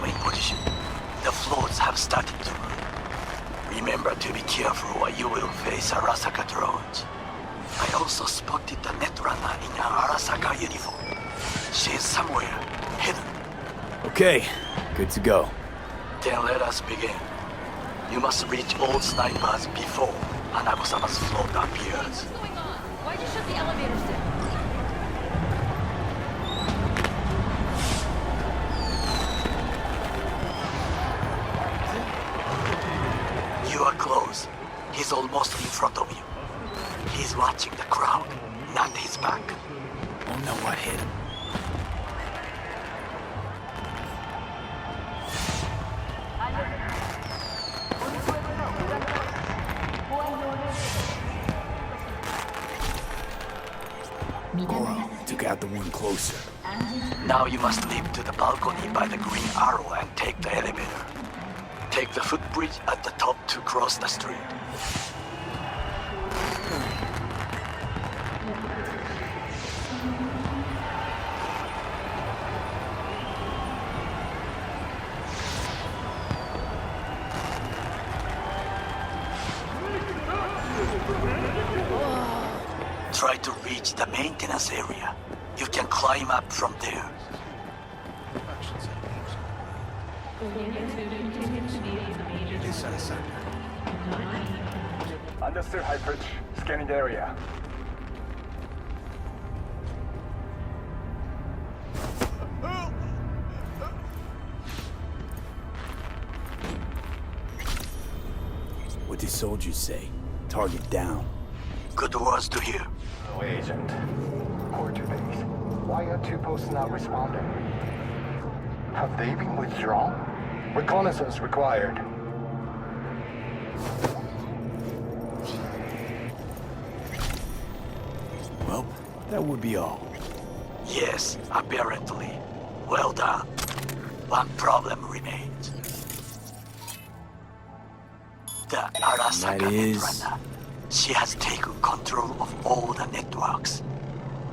am in position. The floors have started to move. Remember to be careful or you will face Arasaka drones. I also spotted the netrunner in an Arasaka uniform. She is somewhere hidden. Okay, good to go. Then let us begin. You must reach all snipers before Hanako-sama's float appears. What's going on? Why'd you shut the elevators down? You are close. He's almost in front of you. He's watching the crowd, not his back. Oh no, what hit him? Goro took out the one closer. Now you must leap to the balcony by the green arrow and take the elevator. Take the footbridge at the top to cross the street. Try to reach the maintenance area. You can climb up from there. Understood, High Bridge. Scanning the area. What do soldiers say? Target down. Good words to hear. No agent. Quarter base. Why are two posts not responding? Have they been withdrawn? Reconnaissance required. Well, that would be all. Yes, apparently. Well done. One problem remains. The Arasaka That is- Netrunner. She has taken control of all the networks.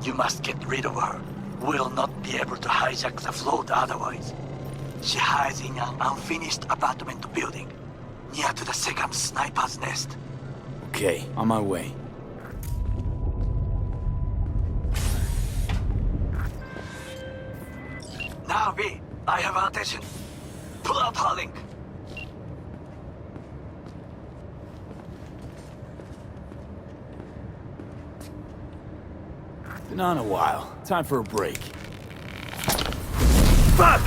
You must get rid of her. We'll not be able to hijack the float otherwise. She hides in an unfinished apartment building, near to the second sniper's nest. Okay, on my way. Now, V, I have attention. Pull out her link. Been on a while. Time for a break. Fuck!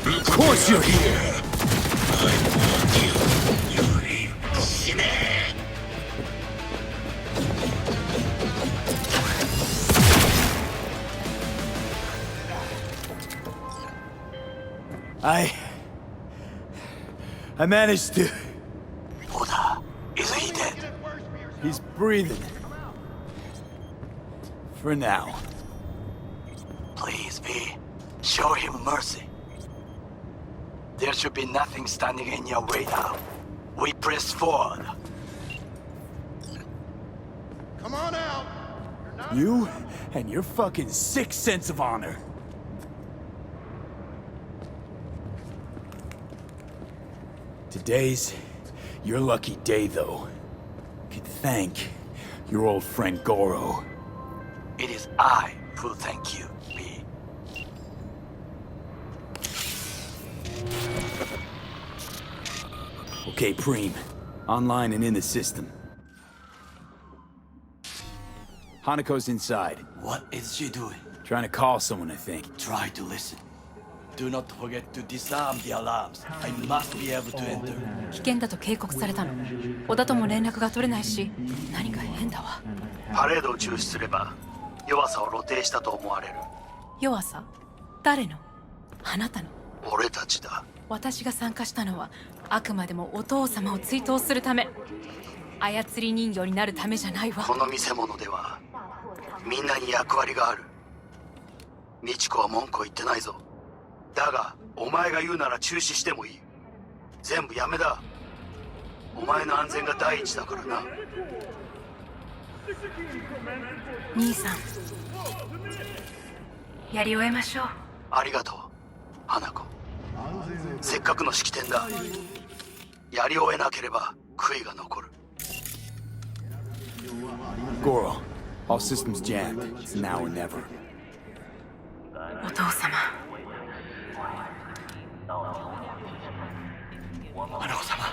Of course you're here! I managed to... Oda, is he dead? He's breathing. For now. Please, V, show him mercy. There should be nothing standing in your way now. We press forward. Come on out. You and your fucking sick sense of honor. Today's your lucky day, though. Could thank your old friend Goro. It is I who thank you, V. Okay, Preem. Online and in the system. Hanako's inside. What is she doing? Trying to call someone, I think. Try to listen. Do not forget to disarm the alarms. I must be able to enter. 危険だと警告されたの。小田とも連絡が取れないし、何か変だわ。パレードを中止すれば、弱さを露呈したと思われる。弱さ？誰の？あなたの。俺たちだ。私が参加したのは、あくまでもお父様を追悼するため。操り人形になるためじゃないわ。この見せ物では、みんなに役割がある。美智子は文句を言ってないぞ。だが、お前が言うなら中止してもいい。全部やめだ。お前の安全が第一だからな。兄さん、やり終えましょう。ありがとう。花子。せっかくの式典だ。やり終えなければ悔いが残る。Goro, all systems jammed. It's now or never. お父様。花子様、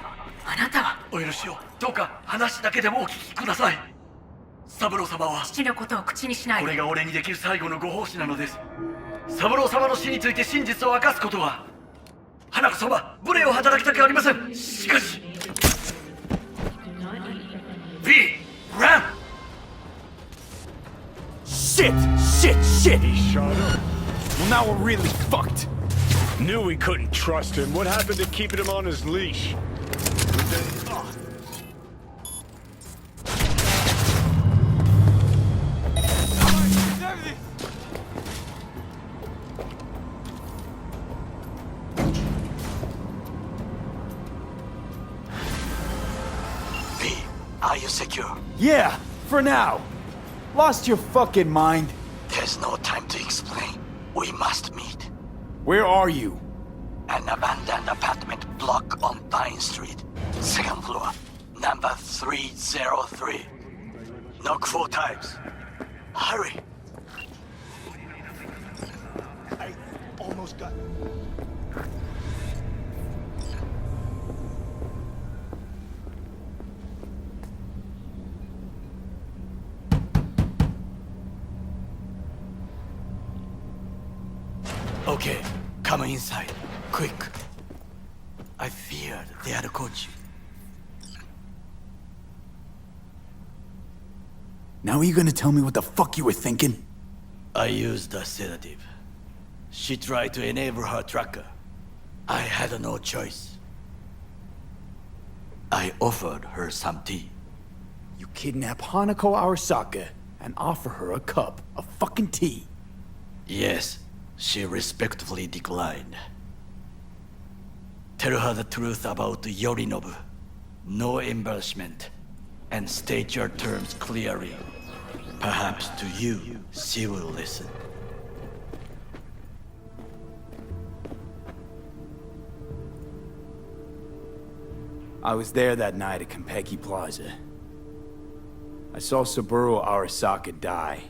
あなたはお許しを。どうか話だけでもお聞きください。三郎様は父のことを口にしないで。これが俺にできる最後のご奉仕なのです。三郎様の死について真実を明かすことは、花子様、無礼を働きたくありません。しかし V! Ram! Shit! Shit! He shot up. Well, now we're really fucked. Knew we couldn't trust him. What happened to keeping him on his leash? V, are you secure? Yeah, for now. Lost your fucking mind? There's no time to explain. We must meet. Where are you? An abandoned apartment block on Pine Street. Second floor. Number 303. Knock 4 times. Hurry. I almost got... Okay, come inside. Quick. I feared they had caught you. Now are you gonna tell me what the fuck you were thinking? I used a sedative. She tried to enable her tracker. I had no choice. I offered her some tea. You kidnap Hanako Arasaka and offer her a cup of fucking tea. Yes, she respectfully declined. Tell her the truth about Yorinobu. No embellishment. And state your terms clearly. Perhaps to you, she will listen. I was there that night at Konpeki Plaza. I saw Saburo Arasaka die.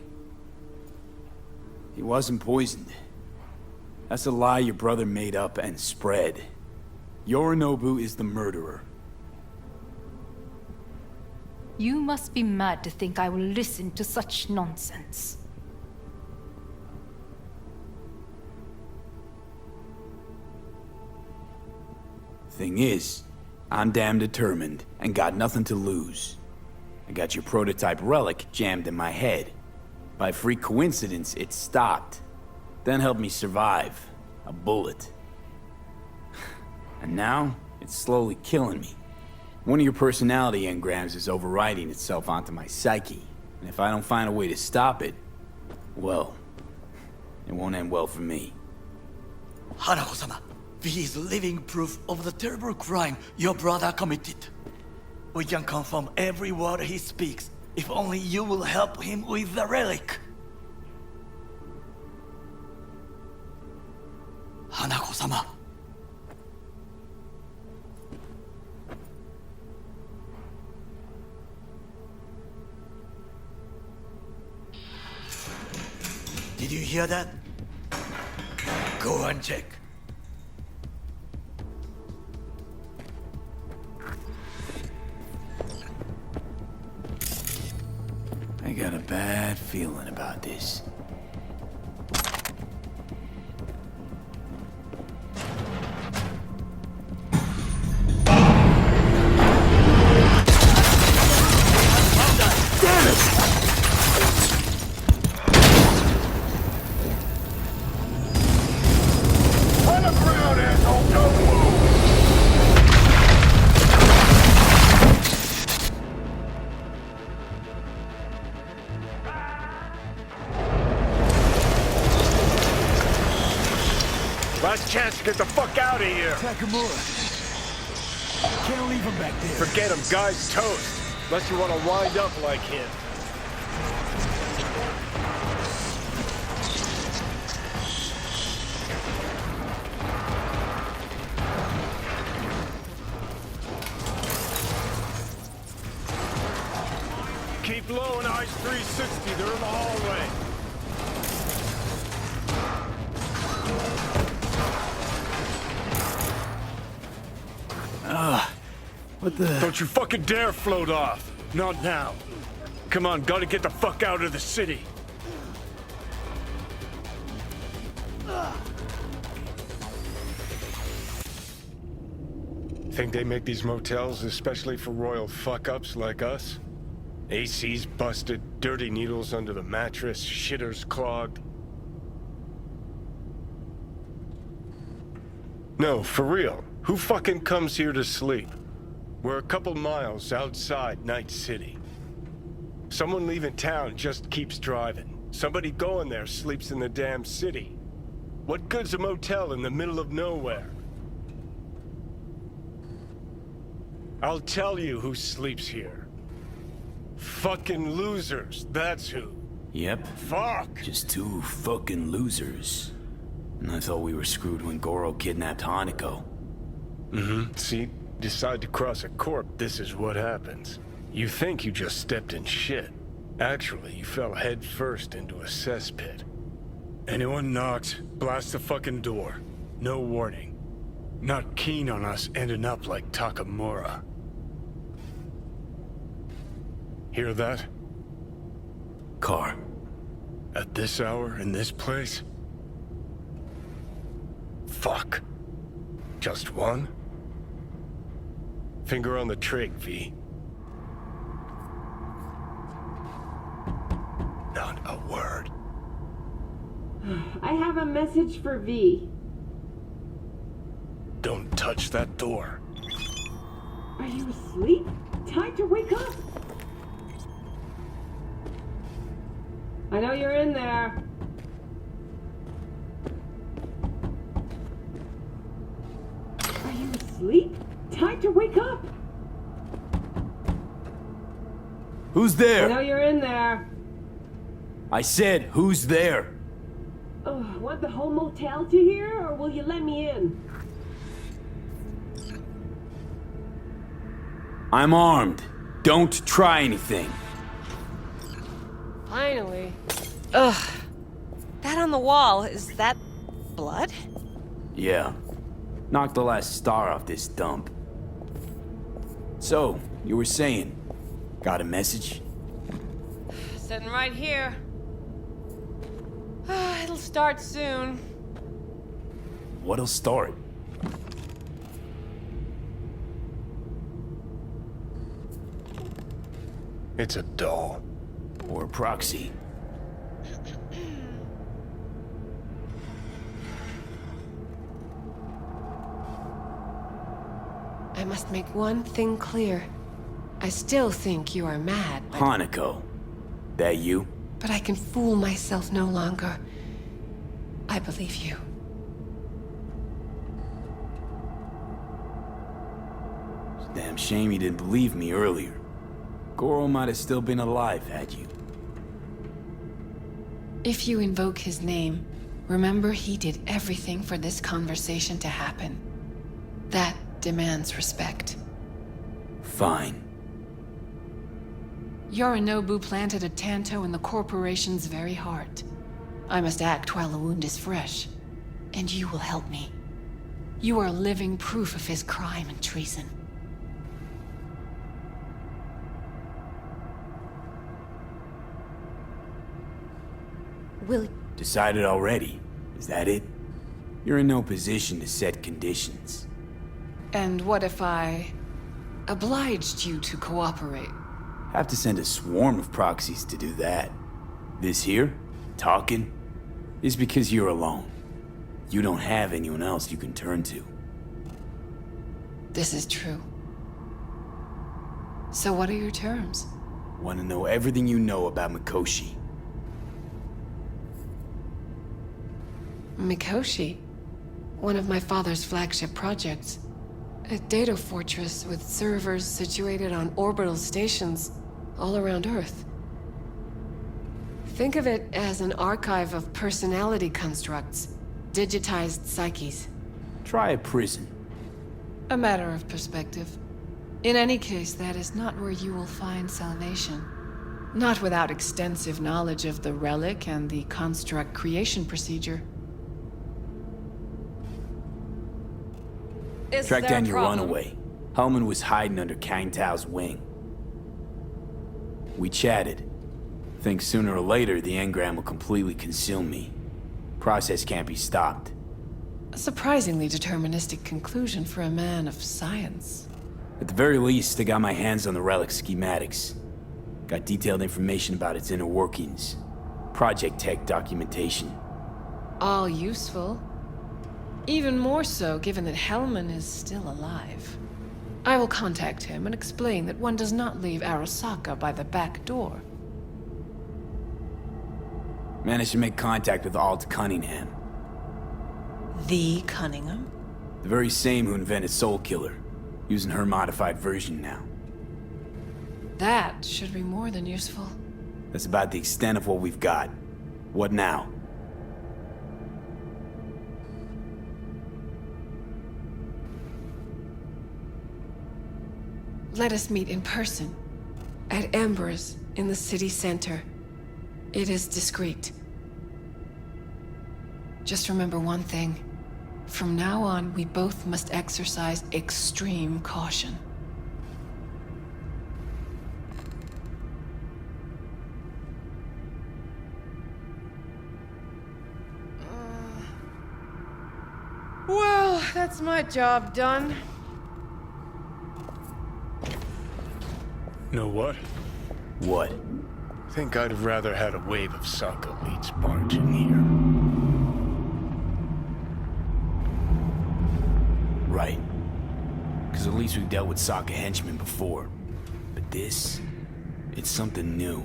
He wasn't poisoned. That's a lie your brother made up and spread. Yorinobu is the murderer. You must be mad to think I will listen to such nonsense. Thing is, I'm damn determined and got nothing to lose. I got your prototype relic jammed in my head. By freak coincidence, it stopped. Then helped me survive. A bullet. And now, it's slowly killing me. One of your personality engrams is overriding itself onto my psyche. And if I don't find a way to stop it, well, it won't end well for me. Hanako-sama, V is living proof of the terrible crime your brother committed. We can confirm every word he speaks, if only you will help him with the relic. Hanako-sama. Did you hear that? Go and check. I got a bad feeling about this. On the ground, asshole! Don't move! Last chance to get the fuck out of here. Takamura. Can't leave him back there. Forget him, guy's toast. Unless you want to wind up like him. What the... Don't you fucking dare float off. Not now. Come on, gotta get the fuck out of the city. Think they make these motels especially for royal fuck-ups like us? AC's busted, dirty needles under the mattress, shitters clogged. No, for real. Who fucking comes here to sleep? We're a couple miles outside Night City. Someone leaving town just keeps driving. Somebody going there sleeps in the damn city. What good's a motel in the middle of nowhere? I'll tell you who sleeps here. Fucking losers, that's who. Yep. Fuck! Just two fucking losers. And I thought we were screwed when Goro kidnapped Hanako. Mm-hmm. See, decide to cross a corp, this is what happens. You think you just stepped in shit. Actually, you fell head first into a cesspit. Anyone knocks, blast the fucking door. No warning. Not keen on us ending up like Takamura. Hear that? Car. At this hour, in this place? Fuck. Just one? Finger on the trig, V. Not a word. I have a message for V. Don't touch that door. Are you asleep? Time to wake up! I know you're in there. Are you asleep? Time to wake up! Who's I there? know you're in there. I said, who's there? Oh, want the whole motel to hear, or will you let me in? I'm armed. Don't try anything. Finally. Ugh. That on the wall, is that blood? Yeah. Knocked the last star off this dump. So, you were saying, got a message? Sitting right here. It'll start soon. What'll start? It's a doll. Or a proxy? I must make one thing clear. I still think you are mad, Hanako. That you? but I can fool myself no longer. I believe you. Damn shame you didn't believe me earlier. Goro might have still been alive had you. If you invoke his name, remember he did everything for this conversation to happen. That demands respect. Fine. Yorinobu planted a Tanto in the corporation's very heart. I must act while the wound is fresh. And you will help me. You are living proof of his crime and treason. Will Decided already? Is that it? You're in no position to set conditions. And what if I obliged you to cooperate? Have to send a swarm of proxies to do that. This here, talking, is because you're alone. You don't have anyone else you can turn to. This is true. So what are your terms? Want to know everything you know about Mikoshi. Mikoshi, one of my father's flagship projects. A data fortress with servers situated on orbital stations all around Earth. Think of it as an archive of personality constructs, digitized psyches. Try a prison. A matter of perspective. In any case, that is not where you will find salvation. Not without extensive knowledge of the relic and the construct creation procedure. Is Track there a down your problem? runaway. Hellman was hiding under Kang Tao's wing. We chatted. Think sooner or later the engram will completely consume me. Process can't be stopped. A surprisingly deterministic conclusion for a man of science. At the very least, I got my hands on the relic schematics. Got detailed information about its inner workings. Project tech documentation. All useful. Even more so given that Hellman is still alive. I will contact him and explain that one does not leave Arasaka by the back door. Managed to make contact with Alt Cunningham. The Cunningham? The very same who invented Soul Killer. Using her modified version now. That should be more than useful. That's about the extent of what we've got. What now? Let us meet in person. At Embers, in the city center. It is discreet. Just remember one thing. From now on, we both must exercise extreme caution. Well, that's my job done. Know what? What? Think I'd have rather had a wave of Sokka elites barge in here. Right. Because at least we've dealt with Sokka henchmen before. But this... it's something new.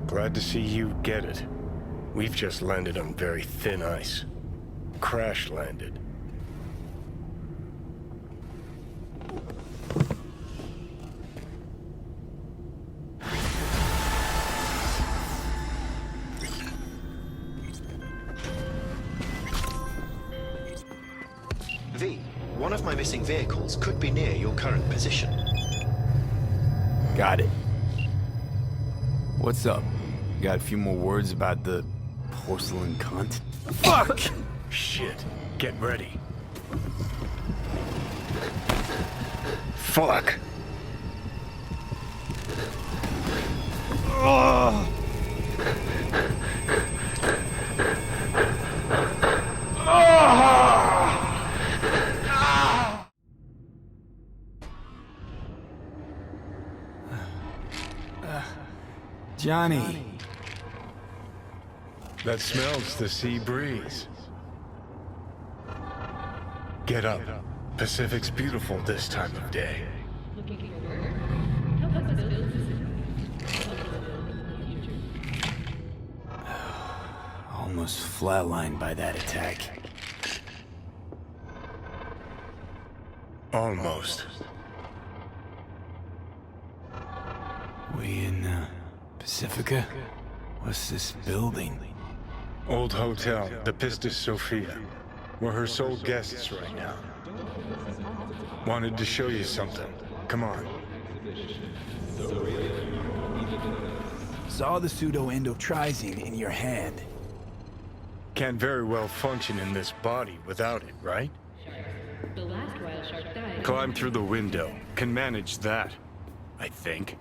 Glad to see you get it. We've just landed on very thin ice. Crash landed. V, one of my missing vehicles could be near your current position. Got it. What's up? Got a few more words about the porcelain cunt? Fuck! Shit. Get ready. Fuck! Oh! Johnny. That smells the sea breeze. Get up. Pacific's beautiful this time of day. Almost flatlined by that attack. Almost. We in, Pacifica? What's this building? Old hotel, the Pistis Sophia. We're her sole guests right now. Wanted to show you something. Come on. Saw the pseudo-endotrizine in your hand. Can't very well function in this body without it, right? Climb through the window. Can manage that, I think.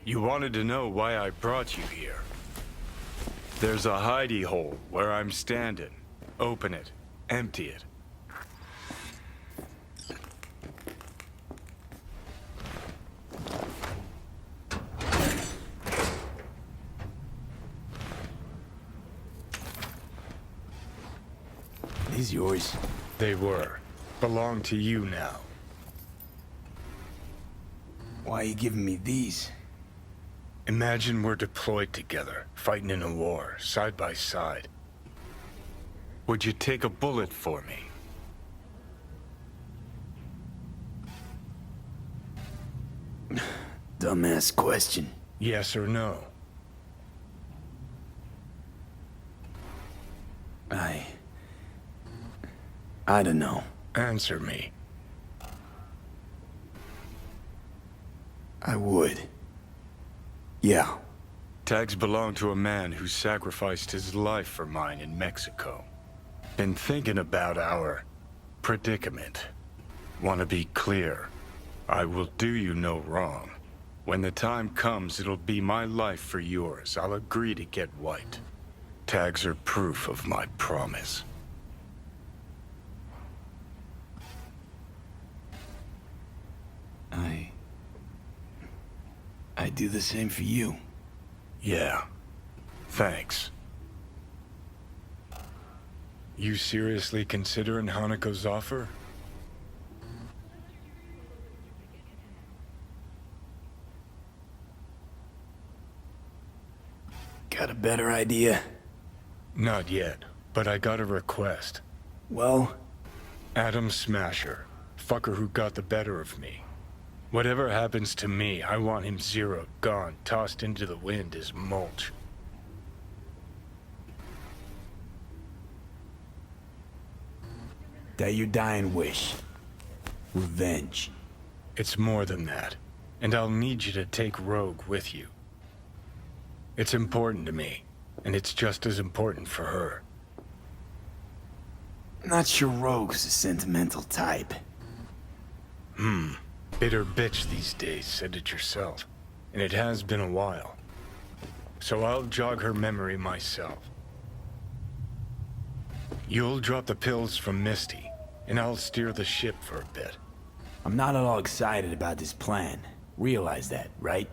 You wanted to know why I brought you here. There's a hidey hole where I'm standing. Open it. Empty it. These yours? They were. Belong to you now. Why are you giving me these? Imagine we're deployed together, fighting in a war, side by side. Would you take a bullet for me? Dumbass question. Yes or no? I don't know. Answer me. I would. Yeah. Tags belong to a man who sacrificed his life for mine in Mexico. Been thinking about our predicament. Want to be clear. I will do you no wrong. When the time comes, it'll be my life for yours. I'll agree to get wiped. Tags are proof of my promise. I do the same for you. Yeah. Thanks. You seriously considering Hanako's offer? Got a better idea? Not yet, but I got a request. Well? Adam Smasher. Fucker who got the better of me. Whatever happens to me, I want him zeroed, gone, tossed into the wind as mulch. That your dying wish. Revenge. It's more than that. And I'll need you to take Rogue with you. It's important to me, and it's just as important for her. Not sure Rogue's a sentimental type. Bitter bitch these days, said it yourself. And it has been a while. So I'll jog her memory myself. You'll drop the pills from Misty, and I'll steer the ship for a bit. I'm not at all excited about this plan. Realize that, right?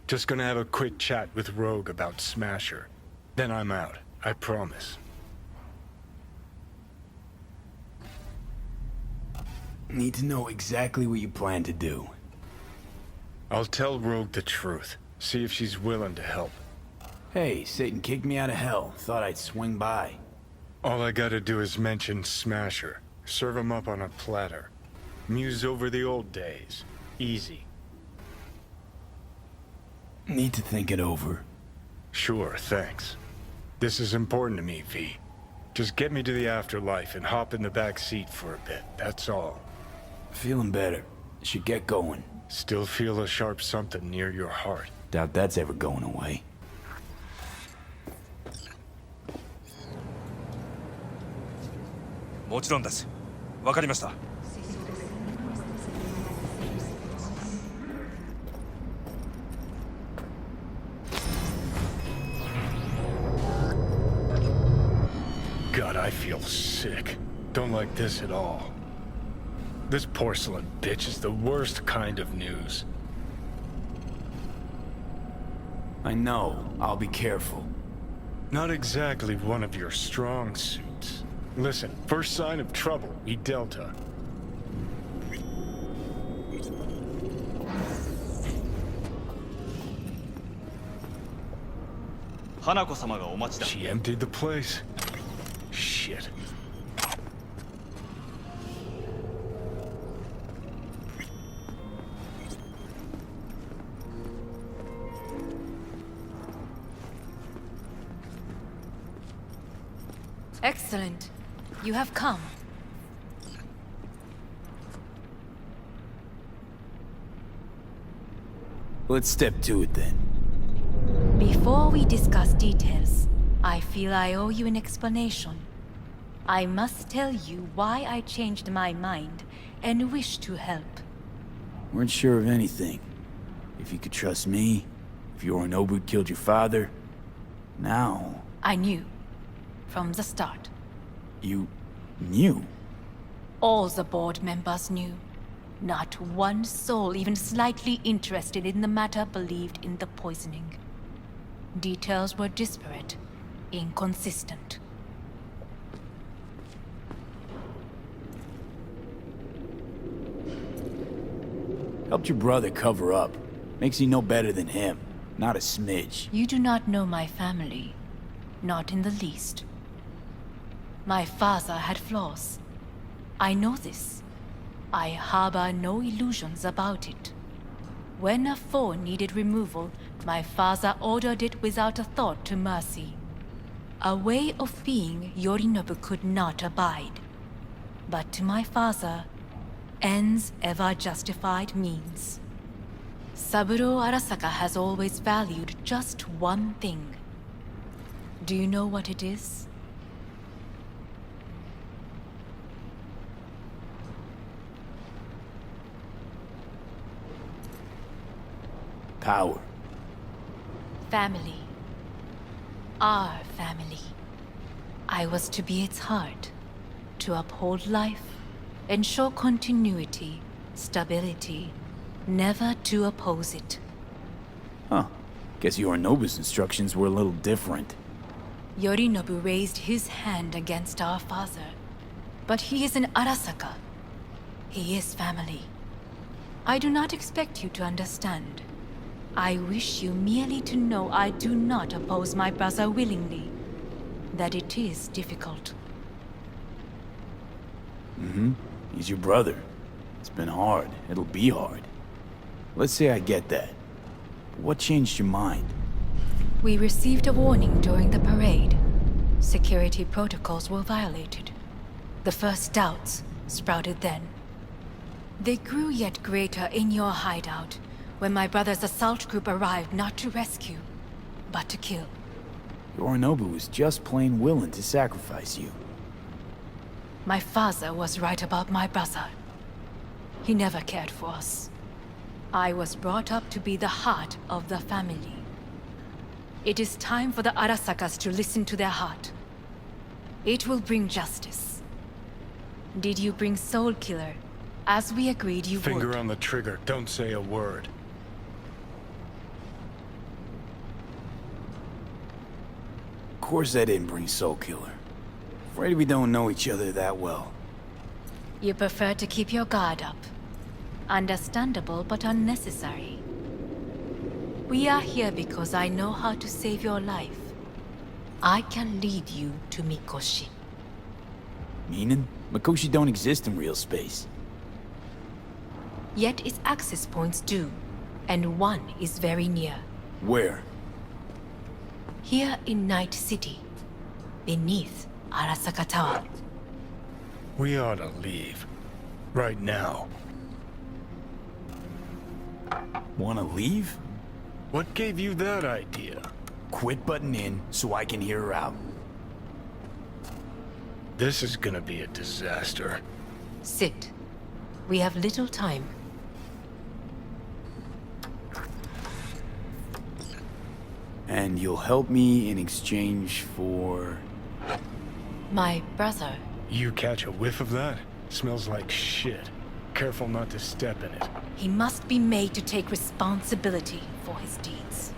Just gonna have a quick chat with Rogue about Smasher. Then I'm out, I promise. Need to know exactly what you plan to do. I'll tell Rogue the truth. See if she's willing to help. Hey, Satan kicked me out of hell. Thought I'd swing by. All I gotta do is mention Smasher. Serve him up on a platter. Muse over the old days. Easy. Need to think it over. Sure, thanks. This is important to me, V. Just get me to the afterlife and hop in the back seat for a bit, that's all. Feeling better. Should get going. Still feel a sharp something near your heart. Doubt that's ever going away. God, I feel sick. Don't like this at all. This porcelain bitch is the worst kind of news. I know. I'll be careful. Not exactly one of your strong suits. Listen, first sign of trouble, we Delta. She emptied the place? Shit. Excellent. You have come. Let's step to it then. Before we discuss details, I feel I owe you an explanation. I must tell you why I changed my mind and wish to help. Weren't sure of anything. If you could trust me, if Yorinobu killed your father. Now... I knew. From the start. You... knew? All the board members knew. Not one soul even slightly interested in the matter believed in the poisoning. Details were disparate, inconsistent. Helped your brother cover up. Makes you no better than him. Not a smidge. You do not know my family. Not in the least. My father had flaws. I know this. I harbor no illusions about it. When a foe needed removal, my father ordered it without a thought to mercy. A way of being Yorinobu could not abide. But to my father, ends ever justified means. Saburo Arasaka has always valued just one thing. Do you know what it is? Power. Family. Our family. I was to be its heart, to uphold life, ensure continuity, stability, never to oppose it. Huh. Guess Yorinobu's instructions were a little different. Yorinobu raised his hand against our father, but he is an Arasaka. He is family. I do not expect you to understand. I wish you merely to know I do not oppose my brother willingly. That it is difficult. Mm-hmm. He's your brother. It's been hard. It'll be hard. Let's say I get that. But what changed your mind? We received a warning during the parade. Security protocols were violated. The first doubts sprouted then. They grew yet greater in your hideout when my brother's assault group arrived not to rescue, but to kill. Yorinobu was just plain willing to sacrifice you. My father was right about my brother. He never cared for us. I was brought up to be the heart of the family. It is time for the Arasakas to listen to their heart. It will bring justice. Did you bring Soul Killer, as we agreed you would? Finger on the trigger, don't say a word. Of course I didn't bring Soul Killer. Afraid we don't know each other that well. You prefer to keep your guard up. Understandable, but unnecessary. We are here because I know how to save your life. I can lead you to Mikoshi. Meaning? Mikoshi don't exist in real space. Yet its access points do, and one is very near. Where? Here in Night City, beneath Arasaka Tower. We ought to leave. Right now. Wanna leave? What gave you that idea? Quit butting in so I can hear her out. This is gonna be a disaster. Sit. We have little time. And you'll help me in exchange for... My brother. You catch a whiff of that? Smells like shit. Careful not to step in it. He must be made to take responsibility for his deeds.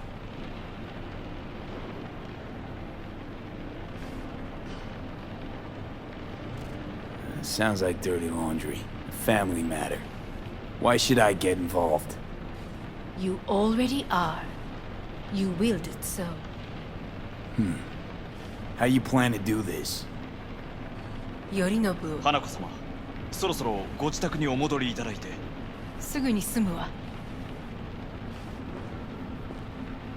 Sounds like dirty laundry. A family matter. Why should I get involved? You already are. You willed it so. How you plan to do this? Yorinobu. 花子様、そろそろご自宅にお戻りいただいて。すぐに済むわ。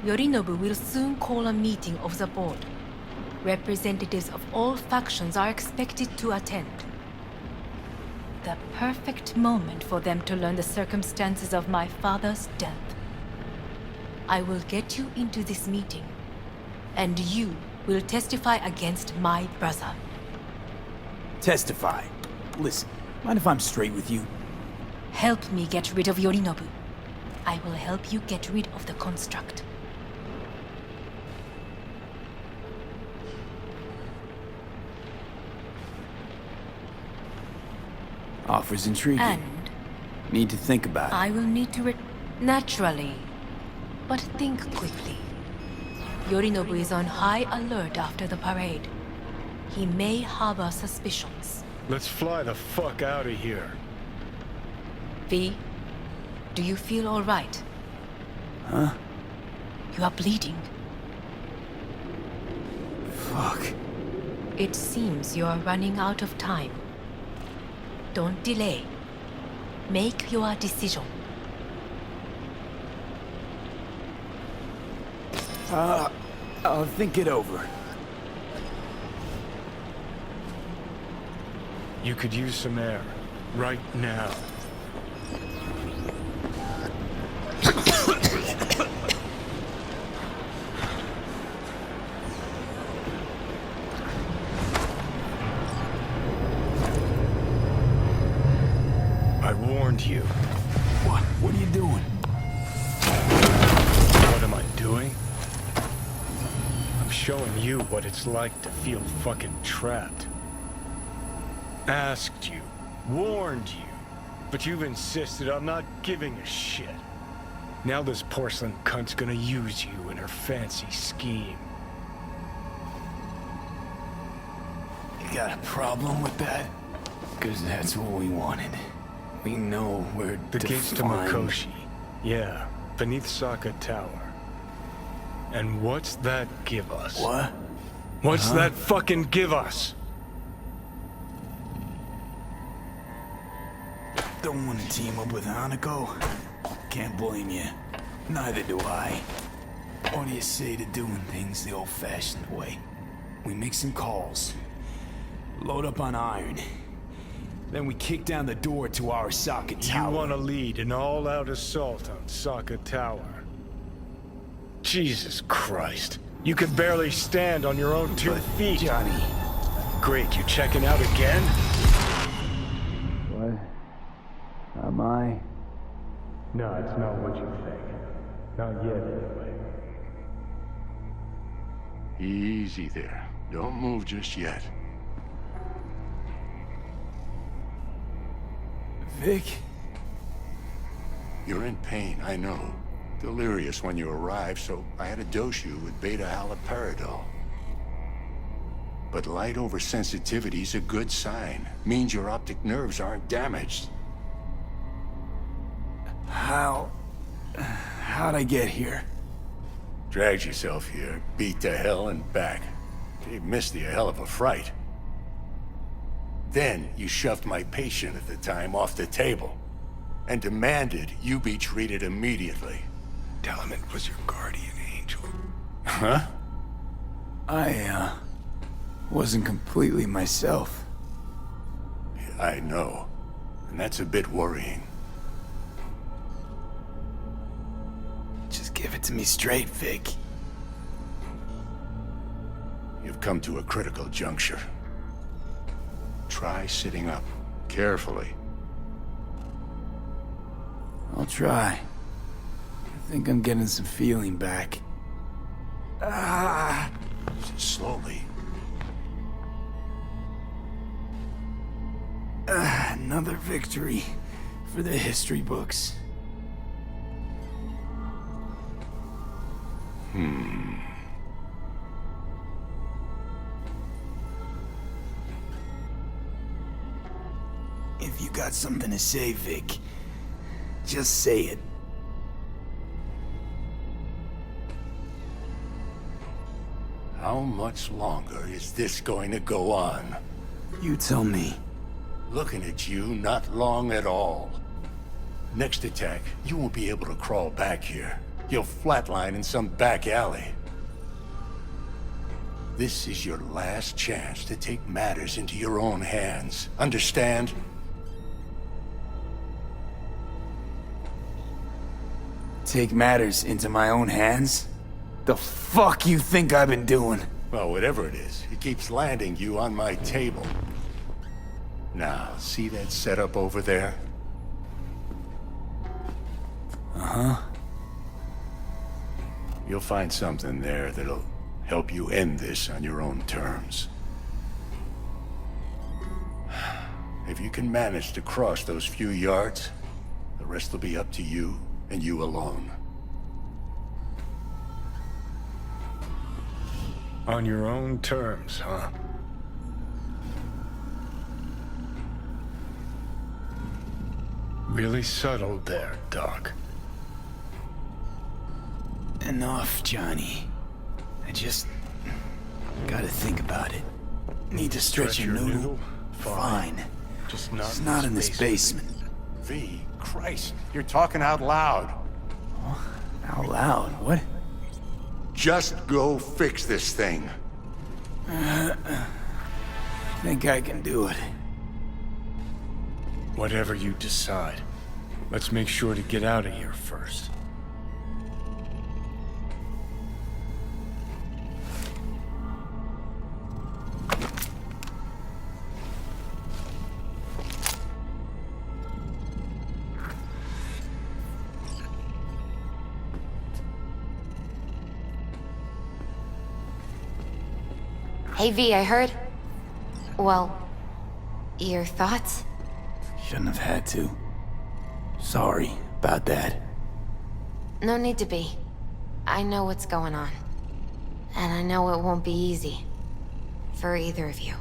Yorinobu will soon call a meeting of the board. Representatives of all factions are expected to attend. The perfect moment for them to learn the circumstances of my father's death. I will get you into this meeting, and you will testify against my brother. Testify. Listen, mind if I'm straight with you? Help me get rid of Yorinobu. I will help you get rid of the construct. Offers intriguing. And Need to think about it. I will need to naturally. But think quickly. Yorinobu is on high alert after the parade. He may harbor suspicions. Let's fly the fuck out of here. V, do you feel all right? Huh? You are bleeding. Fuck. It seems you are running out of time. Don't delay. Make your decision. I'll think it over. You could use some air. Right now. warned you. What? What are you doing? What am I doing? I'm showing you what it's like to feel fucking trapped. Asked you, warned you, but you've insisted on not giving a shit. Now this porcelain cunt's gonna use you in her fancy scheme. You got a problem with that? Because that's what we wanted. We know where The gates to find... Mikoshi. Yeah, beneath Saka Tower. And what's that give us? What? What's that fucking give us? Don't want to team up with Hanako? Can't blame you. Neither do I. What do you say to doing things the old-fashioned way? We make some calls. Load up on iron. Then we kick down the door to our Saka Tower. You want to lead an all-out assault on Saka Tower? Jesus Christ. You can barely stand on your own 2 feet. Johnny. Great, you checking out again? What? Am I? No, it's not what you think. Not yet, anyway. Easy there. Don't move just yet. Vic? You're in pain, I know. Delirious when you arrived, so I had to dose you with beta-haloperidol. But light oversensitivity's a good sign. Means your optic nerves aren't damaged. How'd I get here? Dragged yourself here, beat to hell and back. Gave Misty a hell of a fright. Then you shoved my patient at the time off the table and demanded you be treated immediately. Tell him it was your guardian angel. Huh? I, wasn't completely myself. I know. And that's a bit worrying. Just give it to me straight, Vic. You've come to a critical juncture. Try sitting up, carefully. I'll try. I think I'm getting some feeling back. Slowly. Another victory for the history books. If you got something to say, Vic, just say it. How much longer is this going to go on? You tell me. Looking at you, not long at all. Next attack, you won't be able to crawl back here. You'll flatline in some back alley. This is your last chance to take matters into your own hands. Understand? Take matters into my own hands? The fuck you think I've been doing? Well, whatever it is, it keeps landing you on my table. Now, see that setup over there? Uh-huh. You'll find something there that'll help you end this on your own terms. If you can manage to cross those few yards, the rest will be up to you and you alone. On your own terms, huh? Really subtle there, Doc. Enough, Johnny. I just gotta think about it. Need to stretch your noodle? Fine. Just not It's not in this basement. V, Christ, you're talking out loud. Out loud? What? Just go fix this thing. Think I can do it. Whatever you decide. Let's make sure to get out of here first. Hey V, I heard... Well... Your thoughts? Shouldn't have had to. Sorry about that. No need to be. I know what's going on. And I know it won't be easy. For either of you.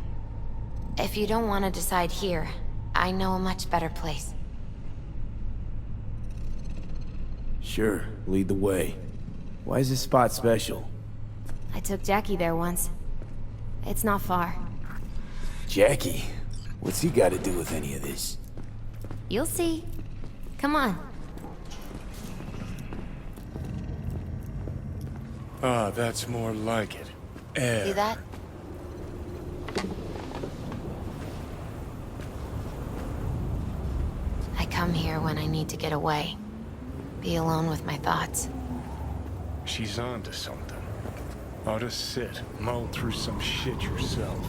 If you don't want to decide here, I know a much better place. Sure, lead the way. Why is this spot special? I took Jackie there once. It's not far. Jackie? What's he got to do with any of this? You'll see. Come on. Ah, that's more like it. Air. See that? I come here when I need to get away. Be alone with my thoughts. She's onto something. Ought to sit, mull through some shit yourself.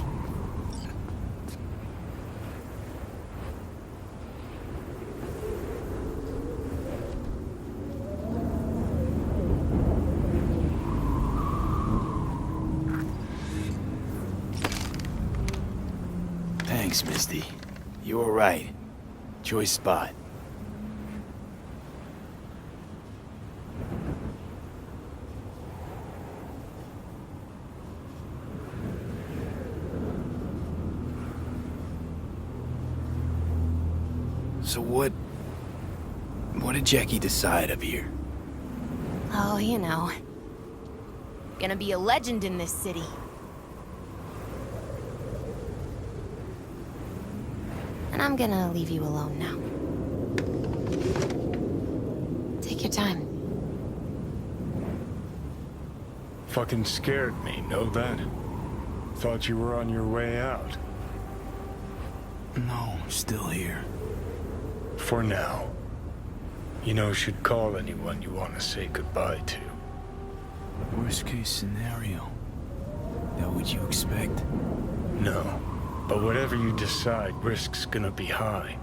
Thanks, Misty. You were right. Choice spot. So what did Jackie decide up here? Oh, you know. Gonna be a legend in this city. And I'm gonna leave you alone now. Take your time. Fucking scared me, know that? Thought you were on your way out. No, I'm still here. For now. You know, should call anyone you want to say goodbye to. Worst case scenario. That what you expect? No. But whatever you decide, risk's gonna be high.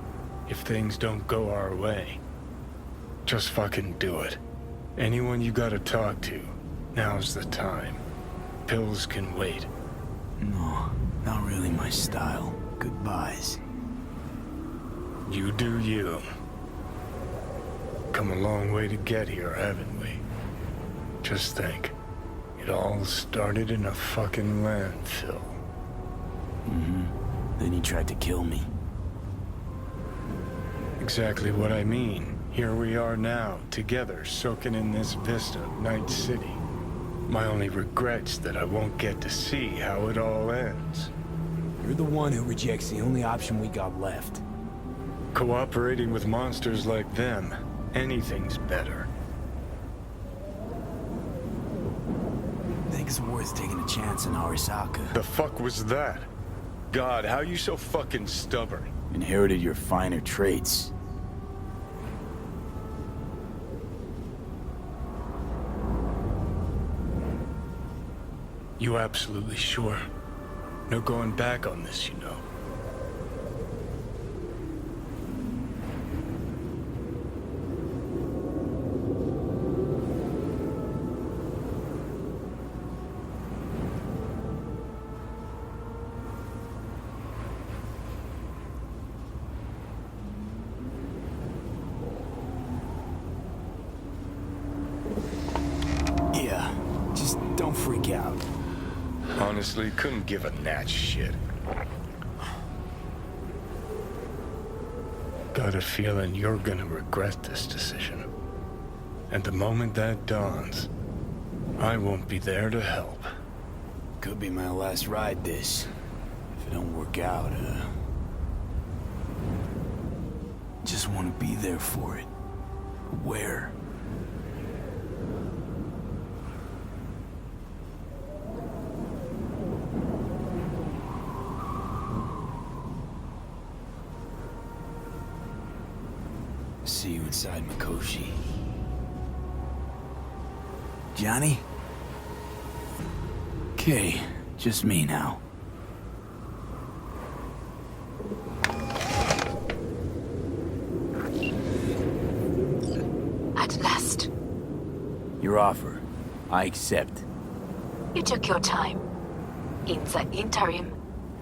If things don't go our way. Just fucking do it. Anyone you gotta talk to, now's the time. Pills can wait. No, not really my style. Goodbyes. You do you. Come a long way to get here, haven't we? Just think. It all started in a fucking landfill. Mm-hmm. Then he tried to kill me. Exactly what I mean. Here we are now, together, soaking in this vista of Night City. My only regret's that I won't get to see how it all ends. You're the one who rejects the only option we got left. Cooperating with monsters like them, anything's better. Think it's worth taking a chance on Arisaka. The fuck was that? God, how you so fucking stubborn? Inherited your finer traits. You absolutely sure? No going back on this, you know. Yeah, just don't freak out. Honestly, couldn't give a gnat's shit. Got a feeling you're gonna regret this decision. And the moment that dawns, I won't be there to help. Could be my last ride this. If it don't work out, just want to be there for it. Where? See you inside Mikoshi. Johnny? Okay, just me now. At last. Your offer. I accept. You took your time. In the interim,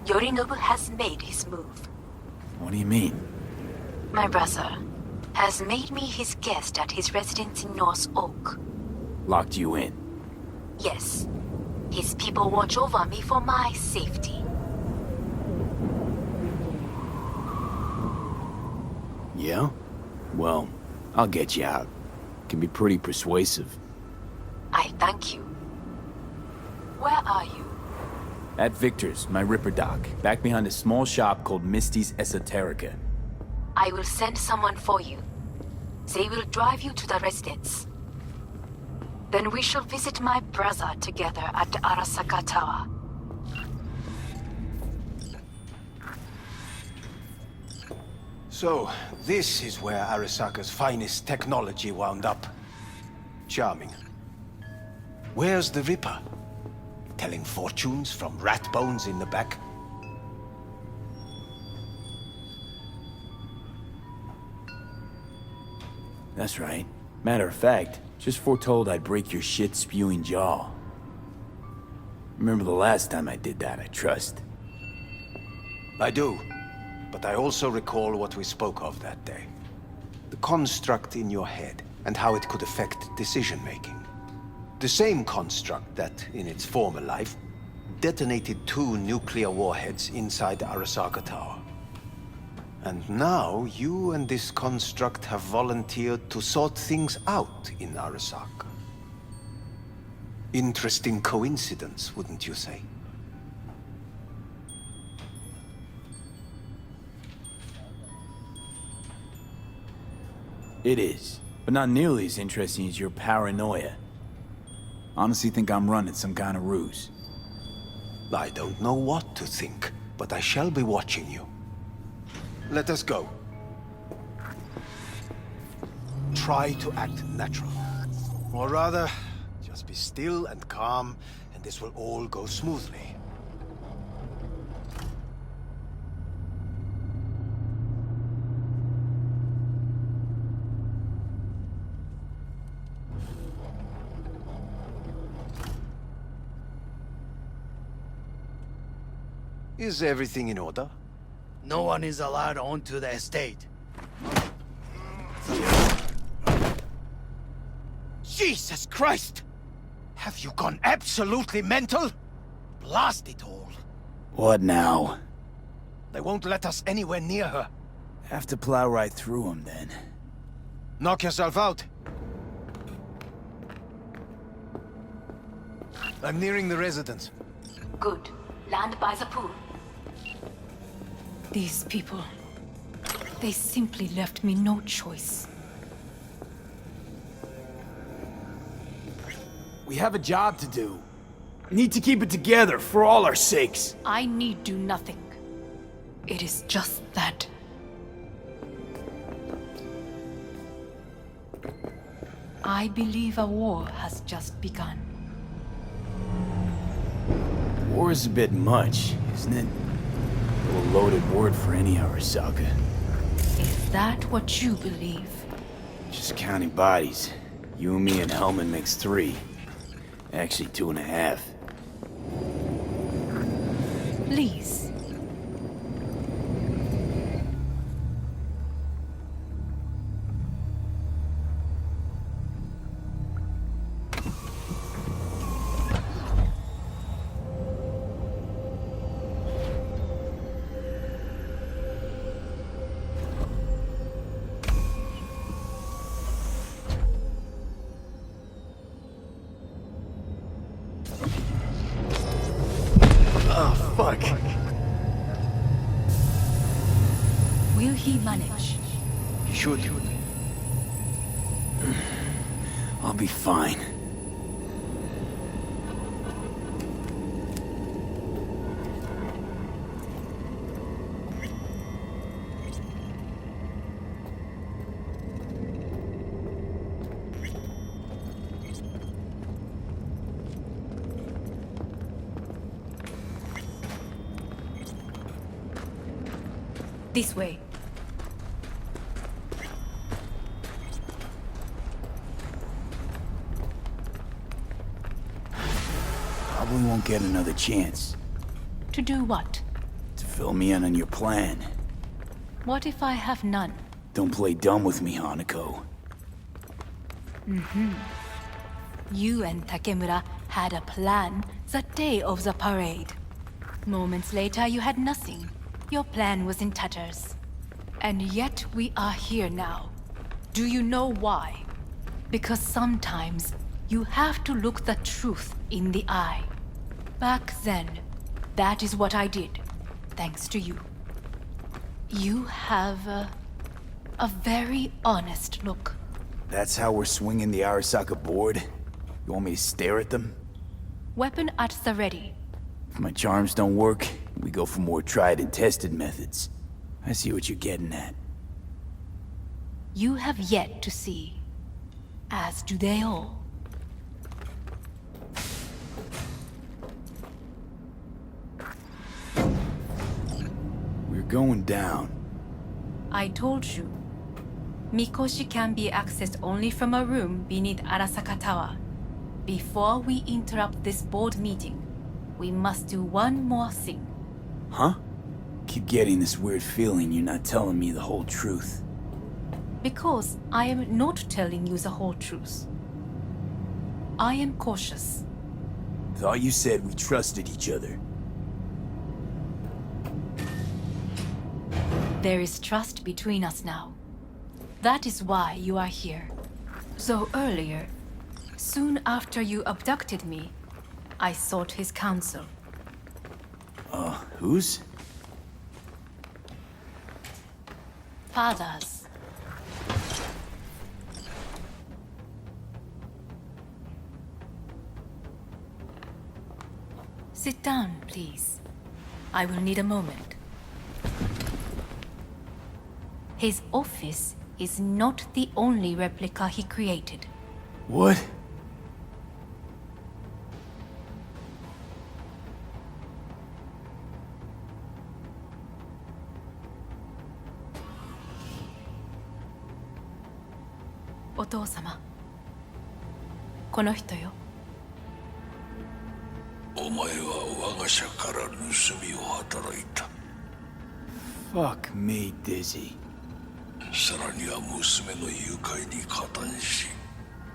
Yorinobu has made his move. What do you mean? My brother has made me his guest at his residence in North Oak. Locked you in? Yes. His people watch over me for my safety. Yeah? Well, I'll get you out. Can be pretty persuasive. I thank you. Where are you? At Victor's, my Ripper dock, back behind a small shop called Misty's Esoterica. I will send someone for you. They will drive you to the residence. Then we shall visit my brother together at Arasaka Tower. So, this is where Arasaka's finest technology wound up. Charming. Where's the Ripper? Telling fortunes from rat bones in the back? That's right. Matter of fact, just foretold I'd break your shit-spewing jaw. Remember the last time I did that, I trust. I do. But I also recall what we spoke of that day. The construct in your head, and how it could affect decision-making. The same construct that, in its former life, detonated 2 nuclear warheads inside the Arasaka Tower. And now, you and this construct have volunteered to sort things out in Arasaka. Interesting coincidence, wouldn't you say? It is, but not nearly as interesting as your paranoia. Honestly think I'm running some kind of ruse. I don't know what to think, but I shall be watching you. Let us go. Try to act natural. Or rather, just be still and calm, and this will all go smoothly. Is everything in order? No one is allowed onto the estate. Jesus Christ! Have you gone absolutely mental? Blast it all. What now? They won't let us anywhere near her. Have to plow right through them, then. Knock yourself out. I'm nearing the residence. Good. Land by the pool. These people... they simply left me no choice. We have a job to do. Need to keep it together for all our sakes. I need do nothing. It is just that. I believe a war has just begun. War is a bit much, isn't it? A little loaded word for any Arasaka. Is that what you believe? Just counting bodies. You and me and Hellman makes 3. Actually, 2.5. Please. Fuck. Will he manage? He should. I'll be fine. This way. Probably won't get another chance. To do what? To fill me in on your plan. What if I have none? Don't play dumb with me, Hanako. You and Takemura had a plan the day of the parade. Moments later, you had nothing. Your plan was in tatters. And yet we are here now. Do you know why? Because sometimes you have to look the truth in the eye. Back then, that is what I did, thanks to you. You have a very honest look. That's how we're swinging the Arasaka board? You want me to stare at them? Weapon at the ready. If my charms don't work, we go for more tried and tested methods. I see what you're getting at. You have yet to see, as do they all. We're going down. I told you. Mikoshi can be accessed only from a room beneath Arasaka Tower. Before we interrupt this board meeting, we must do one more thing. Huh? Keep getting this weird feeling you're not telling me the whole truth. Because I am not telling you the whole truth. I am cautious. Thought you said we trusted each other. There is trust between us now. That is why you are here. So earlier, soon after you abducted me, I sought his counsel. Whose? Father's. Sit down, please. I will need a moment. His office is not the only replica he created. What? Otou-sama. この人よ。お前は我が社から盗みを働いた。Fuck me, Dizzy. さらには娘の誘拐に加担し、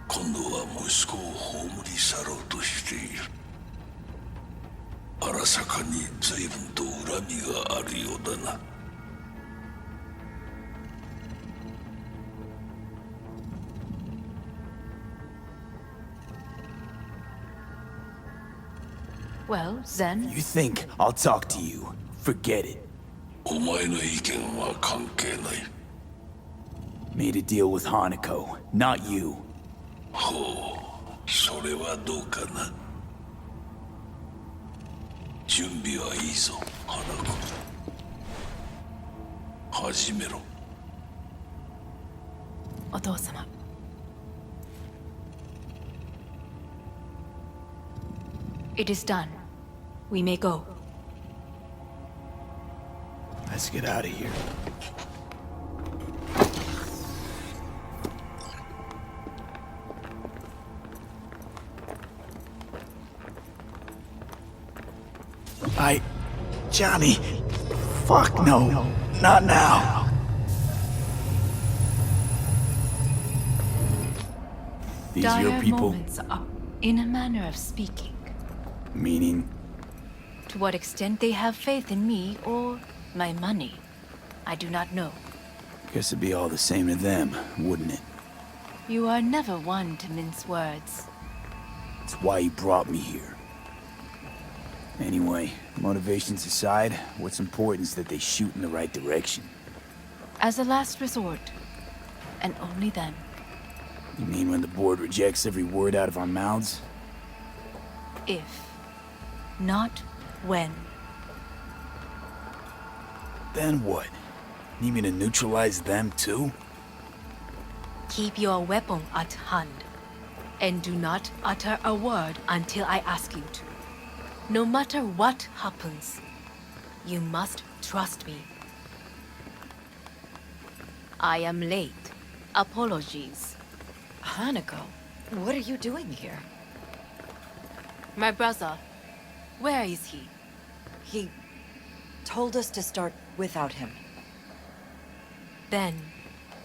今度は息子を葬り去ろうとしている。荒坂に随分と恨みがあるようだな。Well, then... You think I'll talk to you? Forget it. お前の意見は関係ない。Made a deal with Hanako, not you. ほう、それはどうかな。準備はいいぞ、花子。始めろ。お父様。It is done. We may go. Let's get out of here. Johnny. Fuck no. Not now. These Dire your people? moments are, in a manner of speaking. Meaning? To what extent they have faith in me or my money, I do not know. Guess it'd be all the same to them, wouldn't it? You are never one to mince words. It's why you brought me here. Anyway, motivations aside, what's important is that they shoot in the right direction. As a last resort, and only then. You mean when the board rejects every word out of our mouths? If, not when. Then what? Need me to neutralize them too? Keep your weapon at hand, and do not utter a word until I ask you to. No matter what happens, you must trust me. I am late. Apologies. Hanako, what are you doing here? My brother, where is he? He told us to start without him. Then,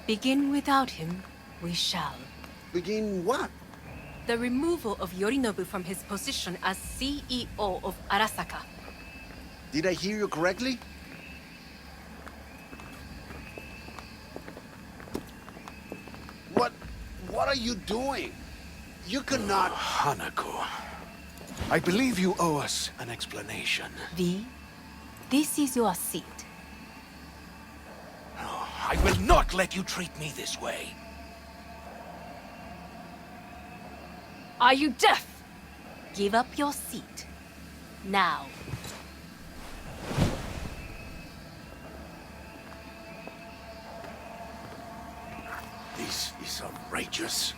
begin without him, we shall. Begin what? The removal of Yorinobu from his position as CEO of Arasaka. Did I hear you correctly? What are you doing? You cannot... Hanako. I believe you owe us an explanation. V, this is your seat. I will not let you treat me this way. Are you deaf? Give up your seat. Now. This is outrageous.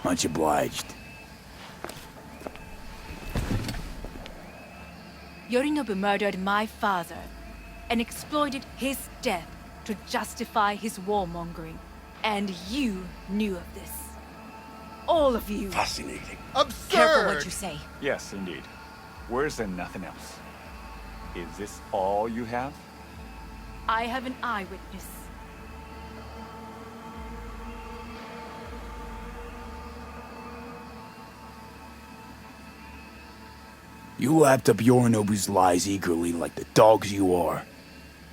Much obliged. Yorinobu murdered my father and exploited his death to justify his warmongering. And you knew of this. All of you. Fascinating. Absurd! Careful what you say. Yes, indeed. Worse than nothing else. Is this all you have? I have an eyewitness. You lapped up Yorinobu's lies eagerly like the dogs you are.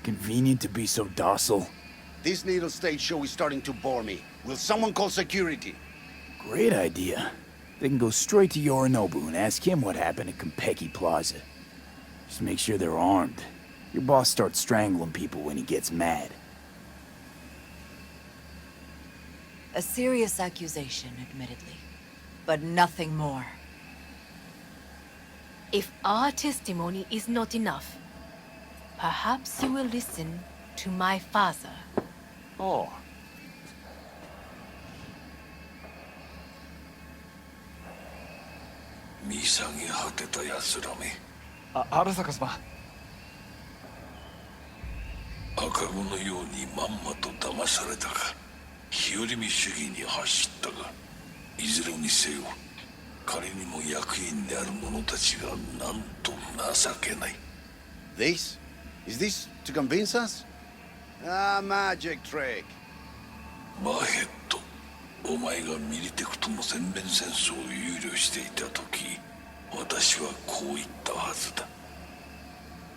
Convenient to be so docile. This little stage show is starting to bore me. Will someone call security? Great idea. They can go straight to Yorinobu and ask him what happened at Konpeki Plaza. Just make sure they're armed. Your boss starts strangling people when he gets mad. A serious accusation, admittedly. But nothing more. If our testimony is not enough, perhaps you will listen to my father. Oh. Arasaka様。赤子のようにまんまと騙されたか、日和見主義に走ったが、いずれにせよ、彼にも役員である者たちがなんと情けない。This? Is this to convince us? Ah, magic trick. マーヘッド、お前がミリテクとの全面戦争を憂慮していた時、私はこう言ったはずだ。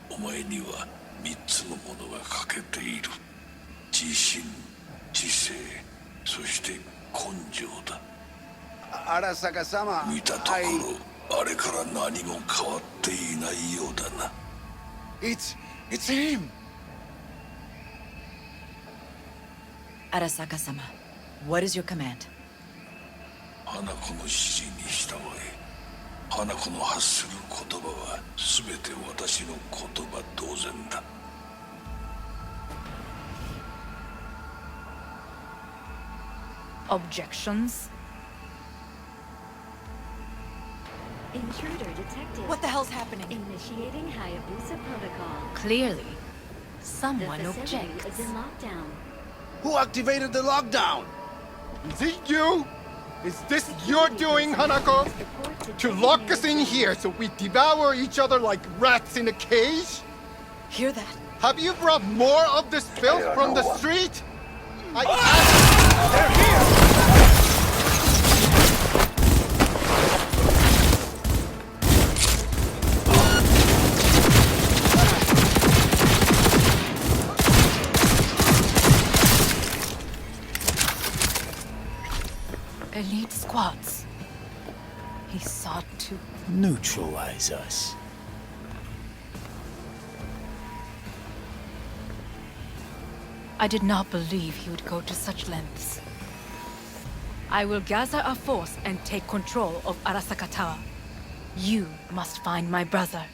お前には3つのものが欠けている。自信、知性、そして根性だ。Arasaka様、見たところ、あれから何も変わっていないようだな。It's him! Arasaka-sama, what is your command? 花子の指示に従え。花子の発する言葉は全て私の言葉同然だ。Objections? Intruder detected. What the hell's happening? Initiating Hayabusa protocol. Clearly, someone the facility objects. is in lockdown. Who activated the lockdown? Is it you? Is this your doing, Hanako? To lock us in here so we devour each other like rats in a cage? Hear that? Have you brought more of this filth from the street? They're here! Elite squads. He sought to neutralize us. I did not believe he would go to such lengths. I will gather a force and take control of Arasaka Tower. You must find my brother.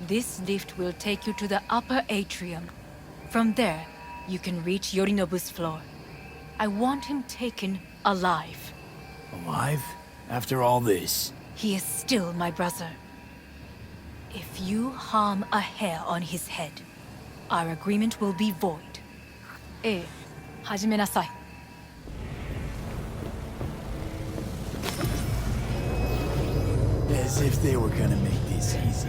This lift will take you to the upper atrium. From there, you can reach Yorinobu's floor. I want him taken alive. Alive? After all this? He is still my brother. If you harm a hair on his head, our agreement will be void. 始めなさい。As As if they were gonna make this easy.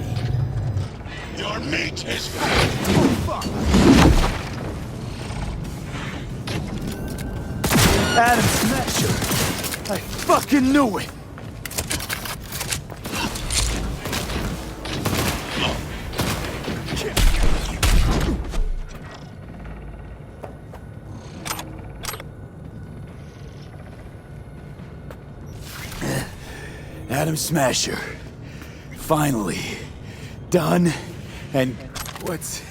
Your meat is Adam Smasher! I fucking knew it! Adam Smasher. Finally. Done. And what's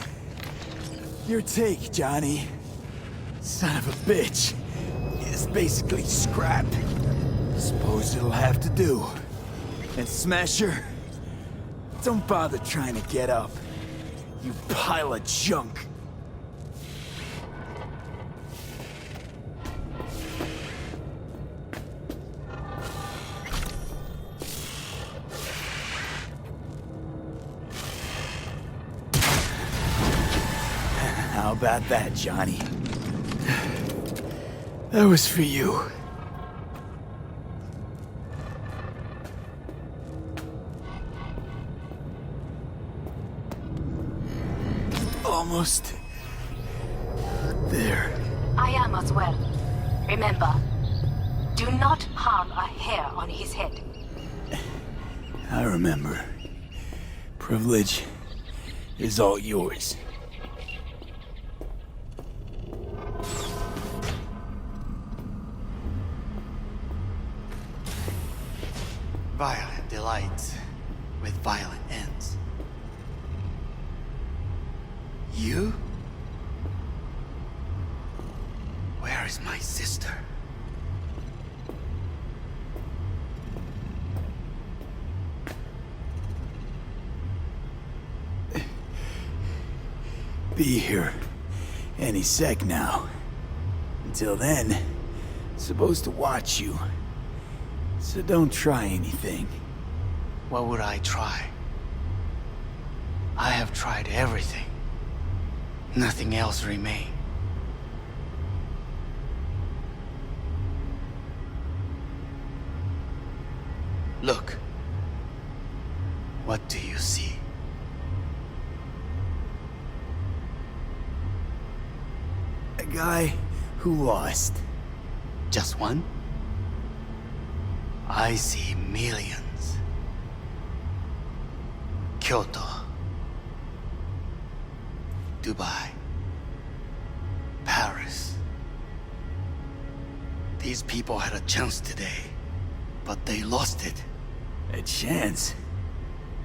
your take, Johnny? Son of a bitch. It's basically scrap. Suppose it'll have to do. And Smasher, don't bother trying to get up. You pile of junk. How about that, Johnny? That was for you. Almost there. I am as well. Remember, do not harm a hair on his head. I remember. Privilege is all yours. Violent delights with violent ends. You? Where is my sister? Be here any sec now. Until then, supposed to watch you. So don't try anything. What would I try? I have tried everything. Nothing else remains. Look. What do you see? A guy who lost. Just one? I see millions. Kyoto. Dubai. Paris. These people had a chance today, but they lost it. A chance?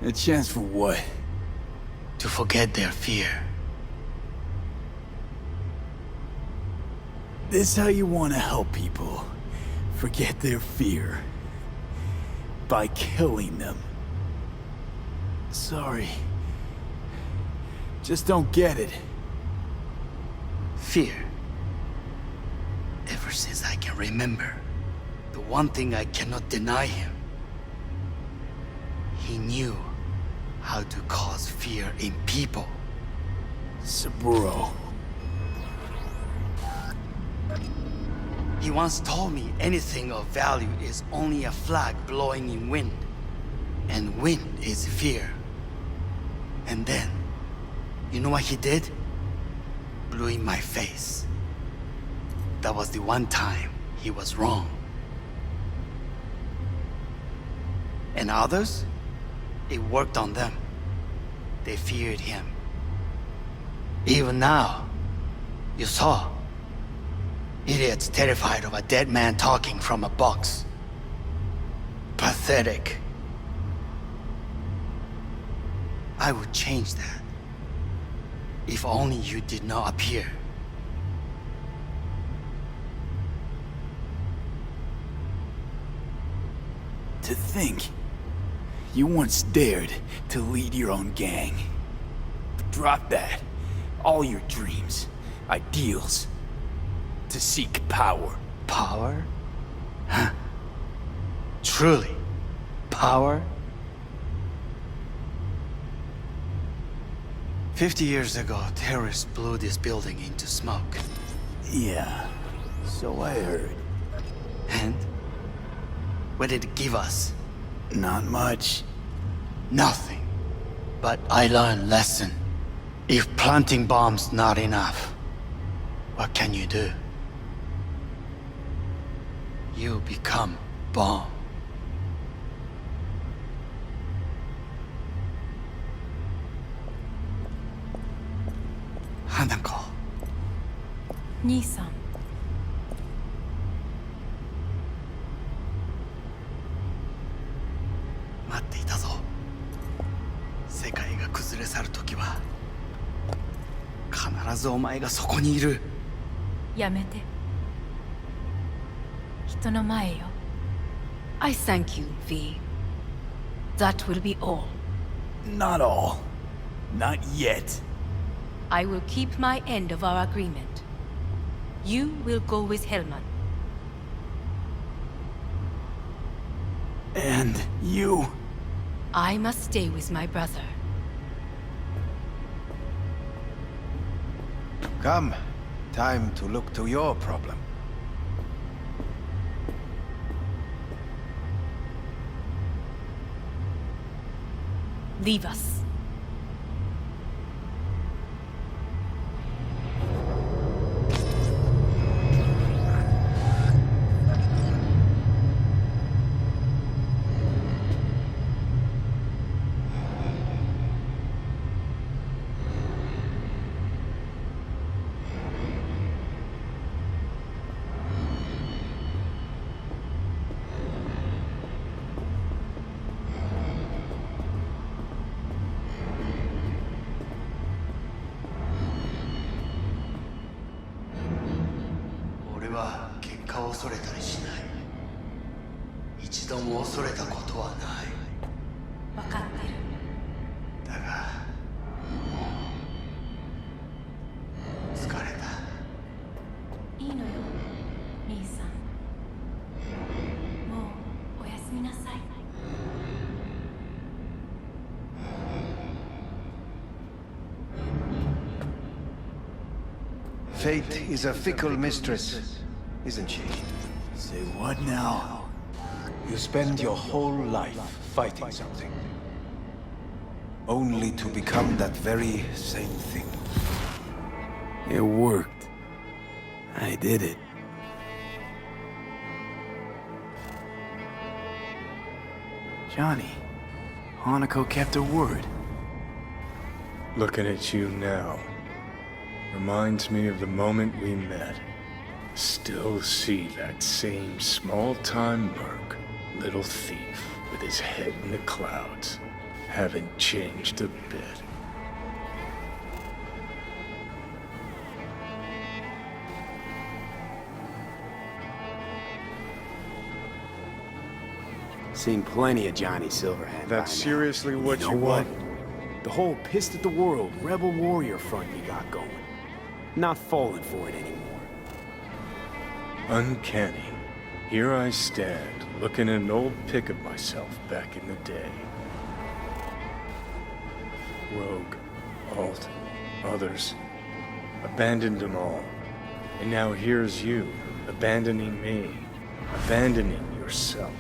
A chance for what? To forget their fear. This how you want to help people forget their fear? By killing them. Sorry. Just don't get it. Fear. Ever since I can remember, the one thing I cannot deny him. He knew how to cause fear in people. Saburo. He once told me anything of value is only a flag blowing in wind. And wind is fear. And then, you know what he did? Blew in my face. That was the one time he was wrong. And others? It worked on them. They feared him. Even now, you saw. Idiots terrified of a dead man talking from a box. Pathetic. I would change that. If only you did not appear. To think, you once dared to lead your own gang. Drop that. All your dreams, ideals. To seek power. Power? Huh? Truly? Power? 50 years ago, terrorists blew this building into smoke. Yeah, so I heard. And? What did it give us? Not much. Nothing. But I learned lesson. If planting bombs not enough, what can you do? You become bomb. Hanako. 兄さん。待っていたぞ。世界が崩れ去る時は必ずお前がそこにいる。やめて。人の前よ。I thank you, V. That will be all. Not all. Not yet. I will keep my end of our agreement. You will go with Hellman. And you? I must stay with my brother. Come. Time to look to your problem. Leave us. Fate is a fickle mistress, isn't she? Say what now? You spend your whole life fighting something, only to become that very same thing. It worked. I did it. Johnny, Hanako kept her word. Looking at you now reminds me of the moment we met. Still see that same small-time merc, little thief with his head in the clouds. Haven't changed a bit. Seen plenty of Johnny Silverhand. That's seriously what you want? The whole pissed at the world, rebel warrior front you got going. Not falling for it anymore. Uncanny. Here I stand, looking at an old pic of myself back in the day. Rogue, Alt, others. Abandoned them all. And now here's you, abandoning me. Abandoning yourself.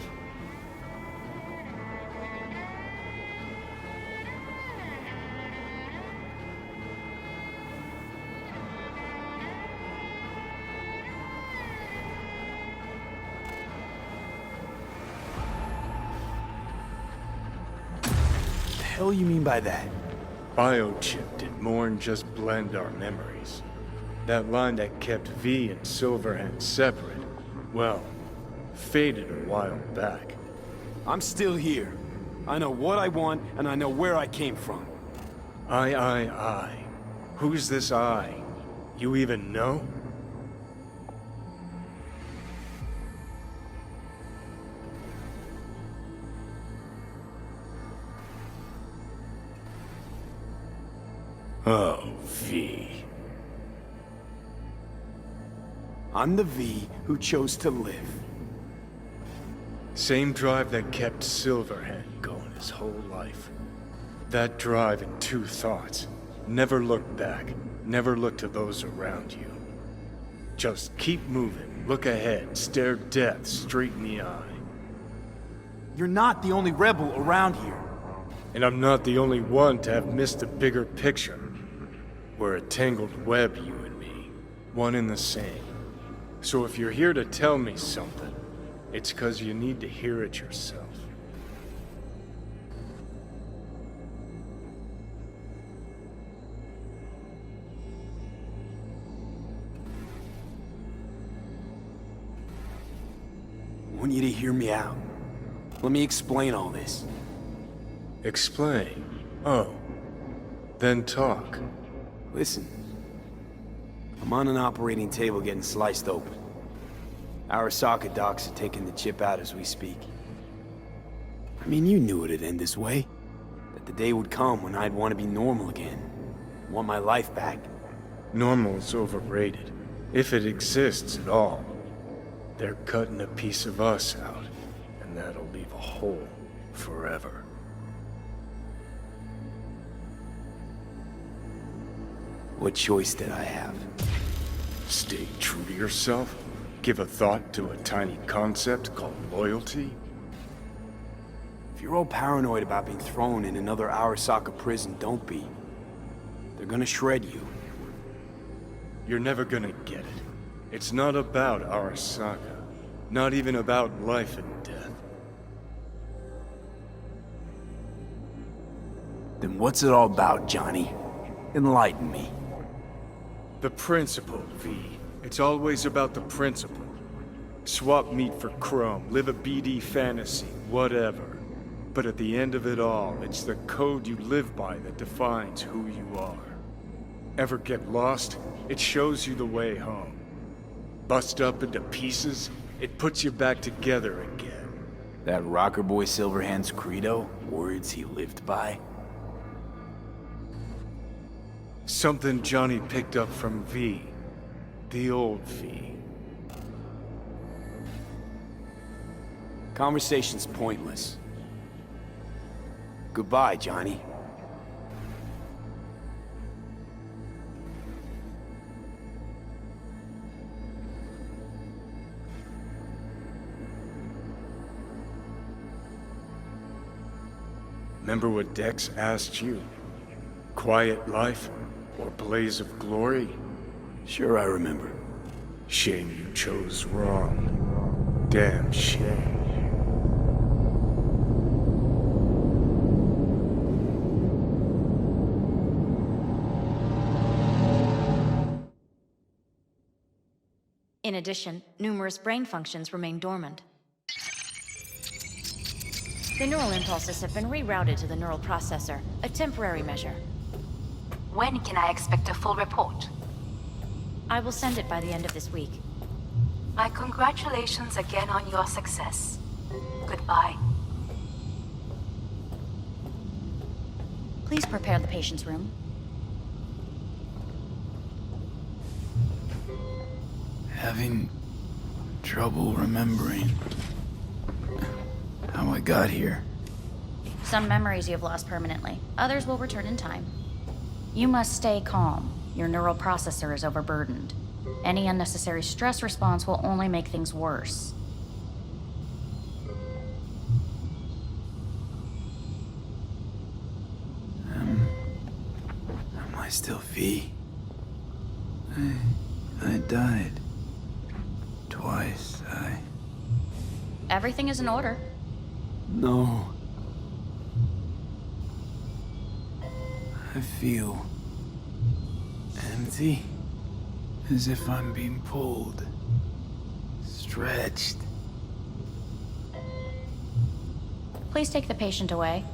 What the hell you mean by that? Biochip did more than just blend our memories. That line that kept V and Silverhand separate, well, faded a while back. I'm still here. I know what I want, and I know where I came from. I. Who's this I? You even know? Oh, V. I'm the V who chose to live. Same drive that kept Silverhand going his whole life. That drive and two thoughts. Never look back. Never look to those around you. Just keep moving. Look ahead. Stare death straight in the eye. You're not the only rebel around here. And I'm not the only one to have missed the bigger picture. We're a tangled web, you and me. One and the same. So if you're here to tell me something, it's 'cause you need to hear it yourself. I want you to hear me out. Let me explain all this. Explain? Oh. Then talk. Listen. I'm on an operating table getting sliced open. Arasaka docs are taking the chip out as we speak. I mean, you knew it'd end this way. That the day would come when I'd want to be normal again. Want my life back. Normal is overrated. If it exists at all. They're cutting a piece of us out, and that'll leave a hole forever. What choice did I have? Stay true to yourself? Give a thought to a tiny concept called loyalty? If you're all paranoid about being thrown in another Arasaka prison, don't be. They're gonna shred you. You're never gonna get it. It's not about Arasaka. Not even about life and death. Then what's it all about, Johnny? Enlighten me. The principle, V. It's always about the principle. Swap meat for chrome, live a BD fantasy, whatever. But at the end of it all, it's the code you live by that defines who you are. Ever get lost? It shows you the way home. Bust up into pieces, it puts you back together again. That rocker boy Silverhand's credo? Words he lived by? Something Johnny picked up from V. The old V. Conversation's pointless. Goodbye, Johnny. Remember what Dex asked you? Quiet life or blaze of glory? Sure, I remember. Shame you chose wrong. Damn shame. In addition, numerous brain functions remain dormant. The neural impulses have been rerouted to the neural processor, a temporary measure. When can I expect a full report? I will send it by the end of this week. My congratulations again on your success. Goodbye. Please prepare the patient's room. Having trouble remembering how I got here. Some memories you have lost permanently. Others will return in time. You must stay calm. Your neural processor is overburdened. Any unnecessary stress response will only make things worse. Am I still V? I died. Twice, Everything is in order. No. I feel empty. As if I'm being pulled. Stretched. Please take the patient away.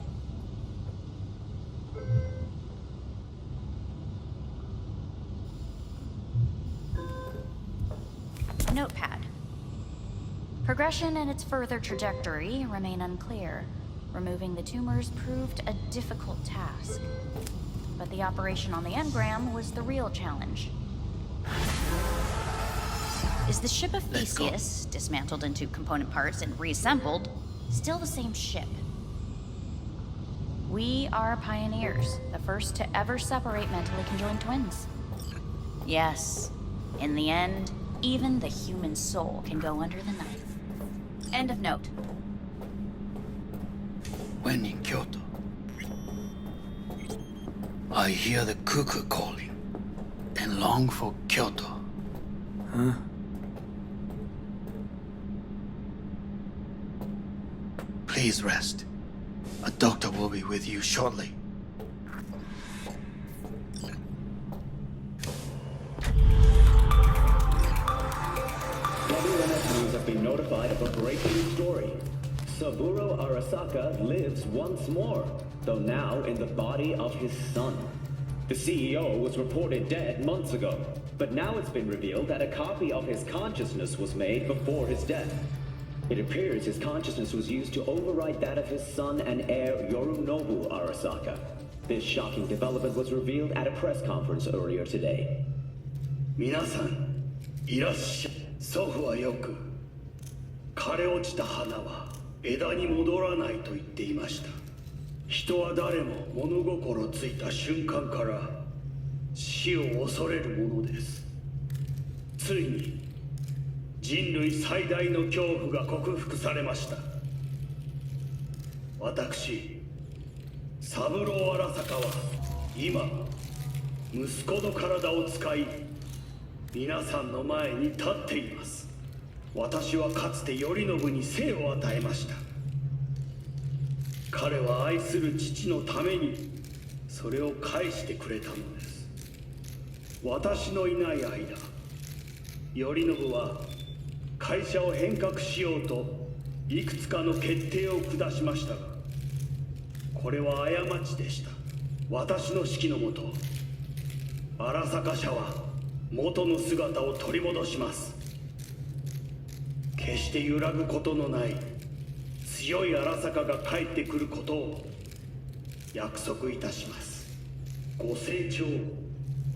Notepad. Progression and its further trajectory remain unclear. Removing the tumors proved a difficult task. But the operation on the engram was the real challenge. Is the ship of Theseus, dismantled into component parts and reassembled, still the same ship? We are pioneers, the first to ever separate mentally conjoined twins. Yes, in the end, even the human soul can go under the knife. End of note. When in Kyoto, I hear the cuckoo calling and long for Kyoto. Huh? Please rest. A doctor will be with you shortly. WNS have been notified of a breaking story. Saburo Arasaka lives once more, though now in the body of his son. The CEO was reported dead months ago, but now it's been revealed that a copy of his consciousness was made before his death. It appears his consciousness was used to override that of his son and heir Yorinobu Arasaka. This shocking development was revealed at a press conference earlier today. 皆さん、いらっしゃい。祖父はよく、枯れ落ちた花は枝に戻らないと言っていました。人は誰も物心ついた瞬間から死を恐れるものです。ついに人類最大の恐怖が克服されました。私、三郎荒坂は今、息子の体を使い、皆さんの前に立っています。私はかつて頼信に生を与えました。彼は愛する父のためにそれを返してくれたのです。私のいない間、頼信は会社を変革しようといくつかの決定を下しましたが、これは過ちでした。私の指揮のもと、荒坂社は元の姿を取り戻します。決して揺らぐことのない強い荒坂が帰ってくることを約束いたします。ご清聴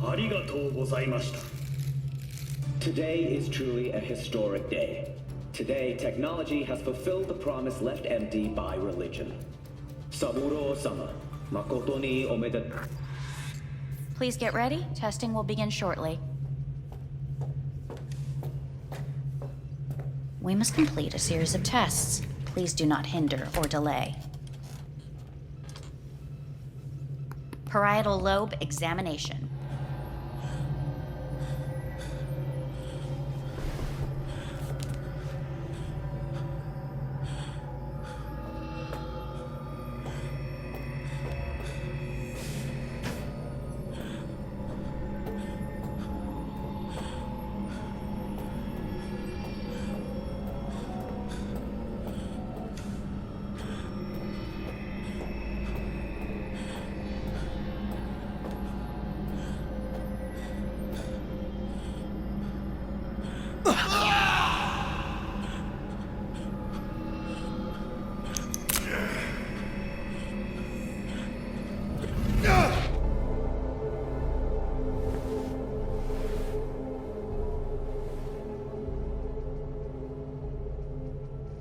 ありがとうございました。 Today is truly a historic day. Today, technology has fulfilled the promise left empty by religion. Saburo-sama, makoto ni omedetou. Please get ready. Testing will begin shortly. We must complete a series of tests. Please do not hinder or delay. Parietal lobe examination.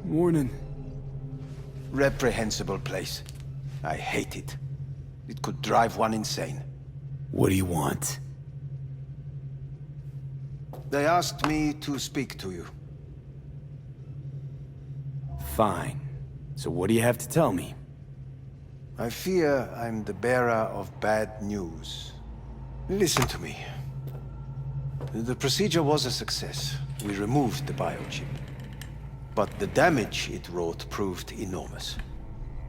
Morning. Reprehensible place. I hate it. It could drive one insane. What do you want? They asked me to speak to you. Fine. So what do you have to tell me? I fear I'm the bearer of bad news. Listen to me. The procedure was a success. We removed the biochip. But the damage it wrought proved enormous.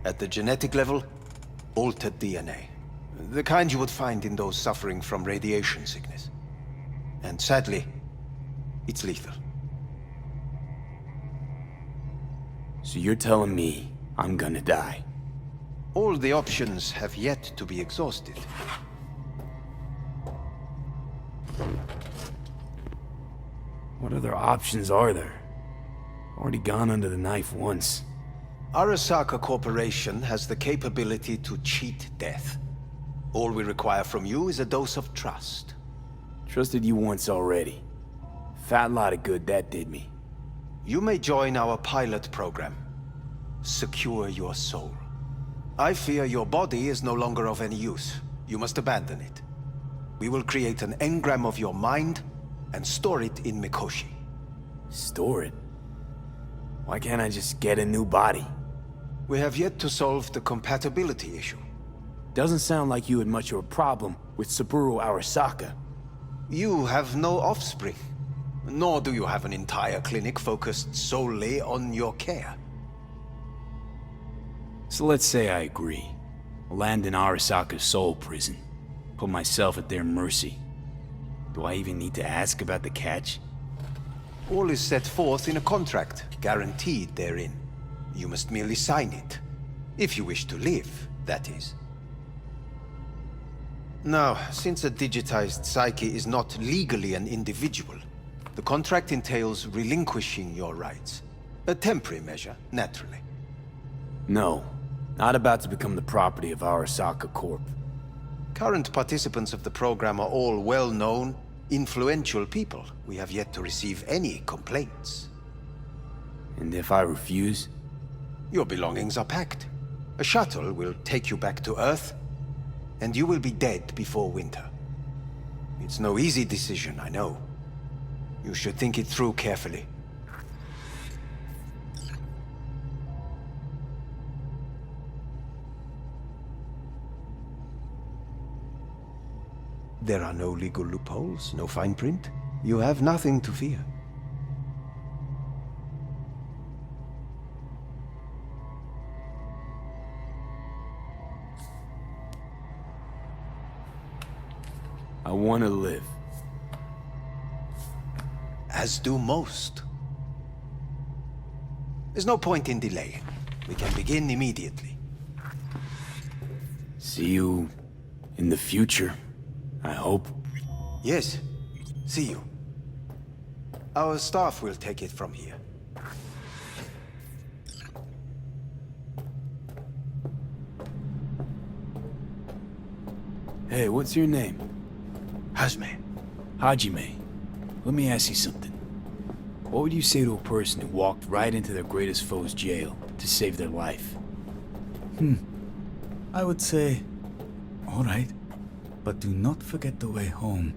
At the genetic level, altered DNA. The kind you would find in those suffering from radiation sickness. And sadly, it's lethal. So you're telling me I'm gonna die? All the options have yet to be exhausted. What other options are there? Already gone under the knife once. Arasaka Corporation has the capability to cheat death. All we require from you is a dose of trust. Trusted you once already. Fat lot of good that did me. You may join our pilot program. Secure your soul. I fear your body is no longer of any use. You must abandon it. We will create an engram of your mind and store it in Mikoshi. Store it? Why can't I just get a new body? We have yet to solve the compatibility issue. doesn't sound like you had much of a problem with Saburo Arasaka. You have no offspring, nor do you have an entire clinic focused solely on your care. So let's say I agree. I'll land in Arasaka's soul prison. Put myself at their mercy. Do I even need to ask about the catch? All is set forth in a contract, guaranteed therein. You must merely sign it. If you wish to live, that is. Now, since a digitized psyche is not legally an individual, the contract entails relinquishing your rights. A temporary measure, naturally. No. Not about to become the property of Arasaka Corp. Current participants of the program are all well-known, influential people. We have yet to receive any complaints. And if I refuse? Your belongings are packed. A shuttle will take you back to Earth, and you will be dead before winter. It's no easy decision, I know. You should think it through carefully. There are no legal loopholes, no fine print. You have nothing to fear. I want to live. As do most. There's no point in delaying. We can begin immediately. See you in the future, I hope. Yes. See you. Our staff will take it from here. Hey, what's your name? Hajime. Hajime. Let me ask you something. What would you say to a person who walked right into their greatest foe's jail to save their life? I would say, all right, but do not forget the way home.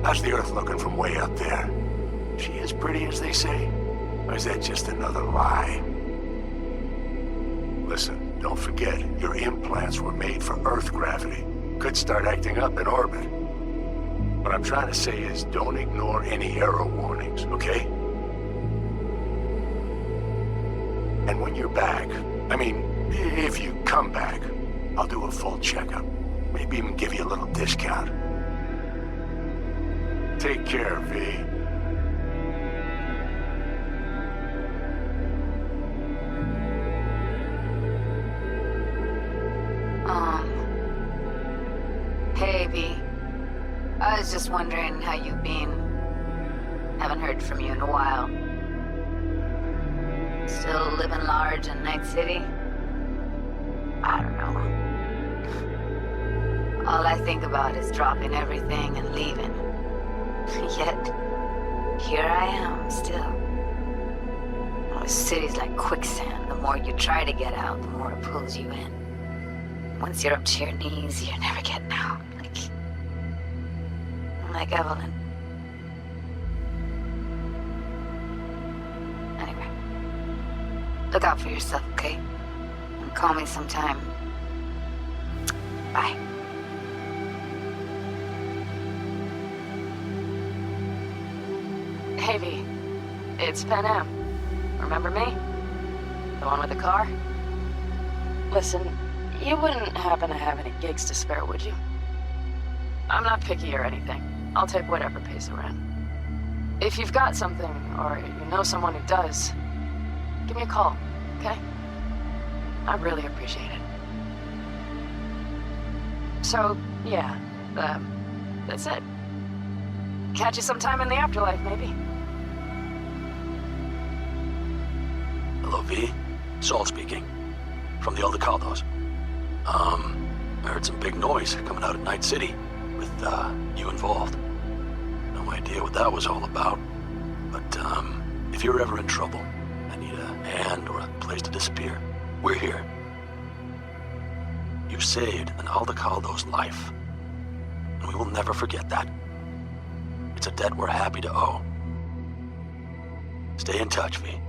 How's the Earth looking from way up there? She as pretty as they say? Or is that just another lie? Listen, don't forget, your implants were made for Earth gravity. Could start acting up in orbit. What I'm trying to say is don't ignore any error warnings, okay? And when you're back, I mean, if you come back, I'll do a full checkup. Maybe even give you a little discount. Take care, V. Hey, V. I was just wondering how you've been. Haven't heard from you in a while. Still living large in Night City? I don't know. All I think about is dropping everything and leaving. Yet, here I am, still. The city's like quicksand. The more you try to get out, the more it pulls you in. Once you're up to your knees, you're never getting out. Like Evelyn. Anyway. Look out for yourself, okay? And call me sometime. Bye. Hey, V. It's Pan Am. Remember me? The one with the car? Listen, you wouldn't happen to have any gigs to spare, would you? I'm not picky or anything. I'll take whatever pays the rent. If you've got something, or you know someone who does, give me a call, okay? I'd really appreciate it. So, yeah, that's it. Catch you sometime in the afterlife, maybe. Hello, V. Saul speaking. From the Aldecaldos. I heard some big noise coming out of Night City with, you involved. No idea what that was all about. But, if you're ever in trouble and need a hand or a place to disappear, we're here. You saved an Aldecaldo's life. And we will never forget that. It's a debt we're happy to owe. Stay in touch, V.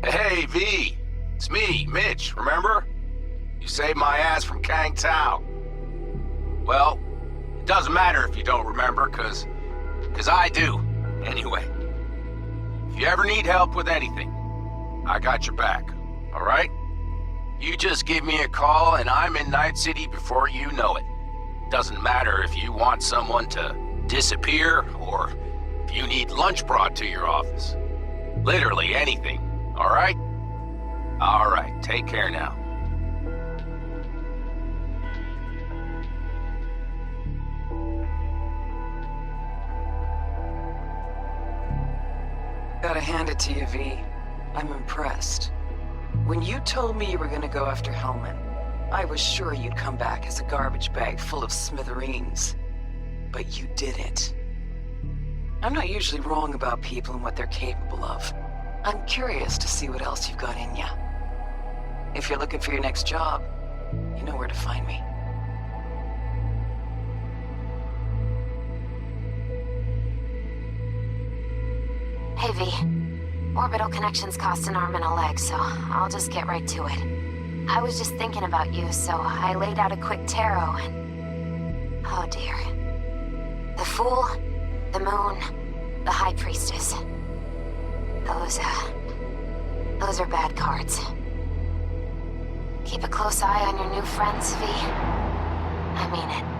Hey, V. It's me, Mitch, remember? You saved my ass from Kang Tao. Well, it doesn't matter if you don't remember, cause I do, anyway. If you ever need help with anything, I got your back, alright? You just give me a call and I'm in Night City before you know it. Doesn't matter if you want someone to disappear or if you need lunch brought to your office. Literally anything, alright? Alright, take care now. Gotta hand it to you, V. I'm impressed. When you told me you were gonna go after Hellman, I was sure you'd come back as a garbage bag full of smithereens. But you didn't. I'm not usually wrong about people and what they're capable of. I'm curious to see what else you've got in ya. If you're looking for your next job, you know where to find me. Hey, V. Orbital connections cost an arm and a leg, so I'll just get right to it. I was just thinking about you, so I laid out a quick tarot and... oh dear. The Fool, the Moon, the High Priestess. Those are bad cards. Keep a close eye on your new friends, V. I mean it.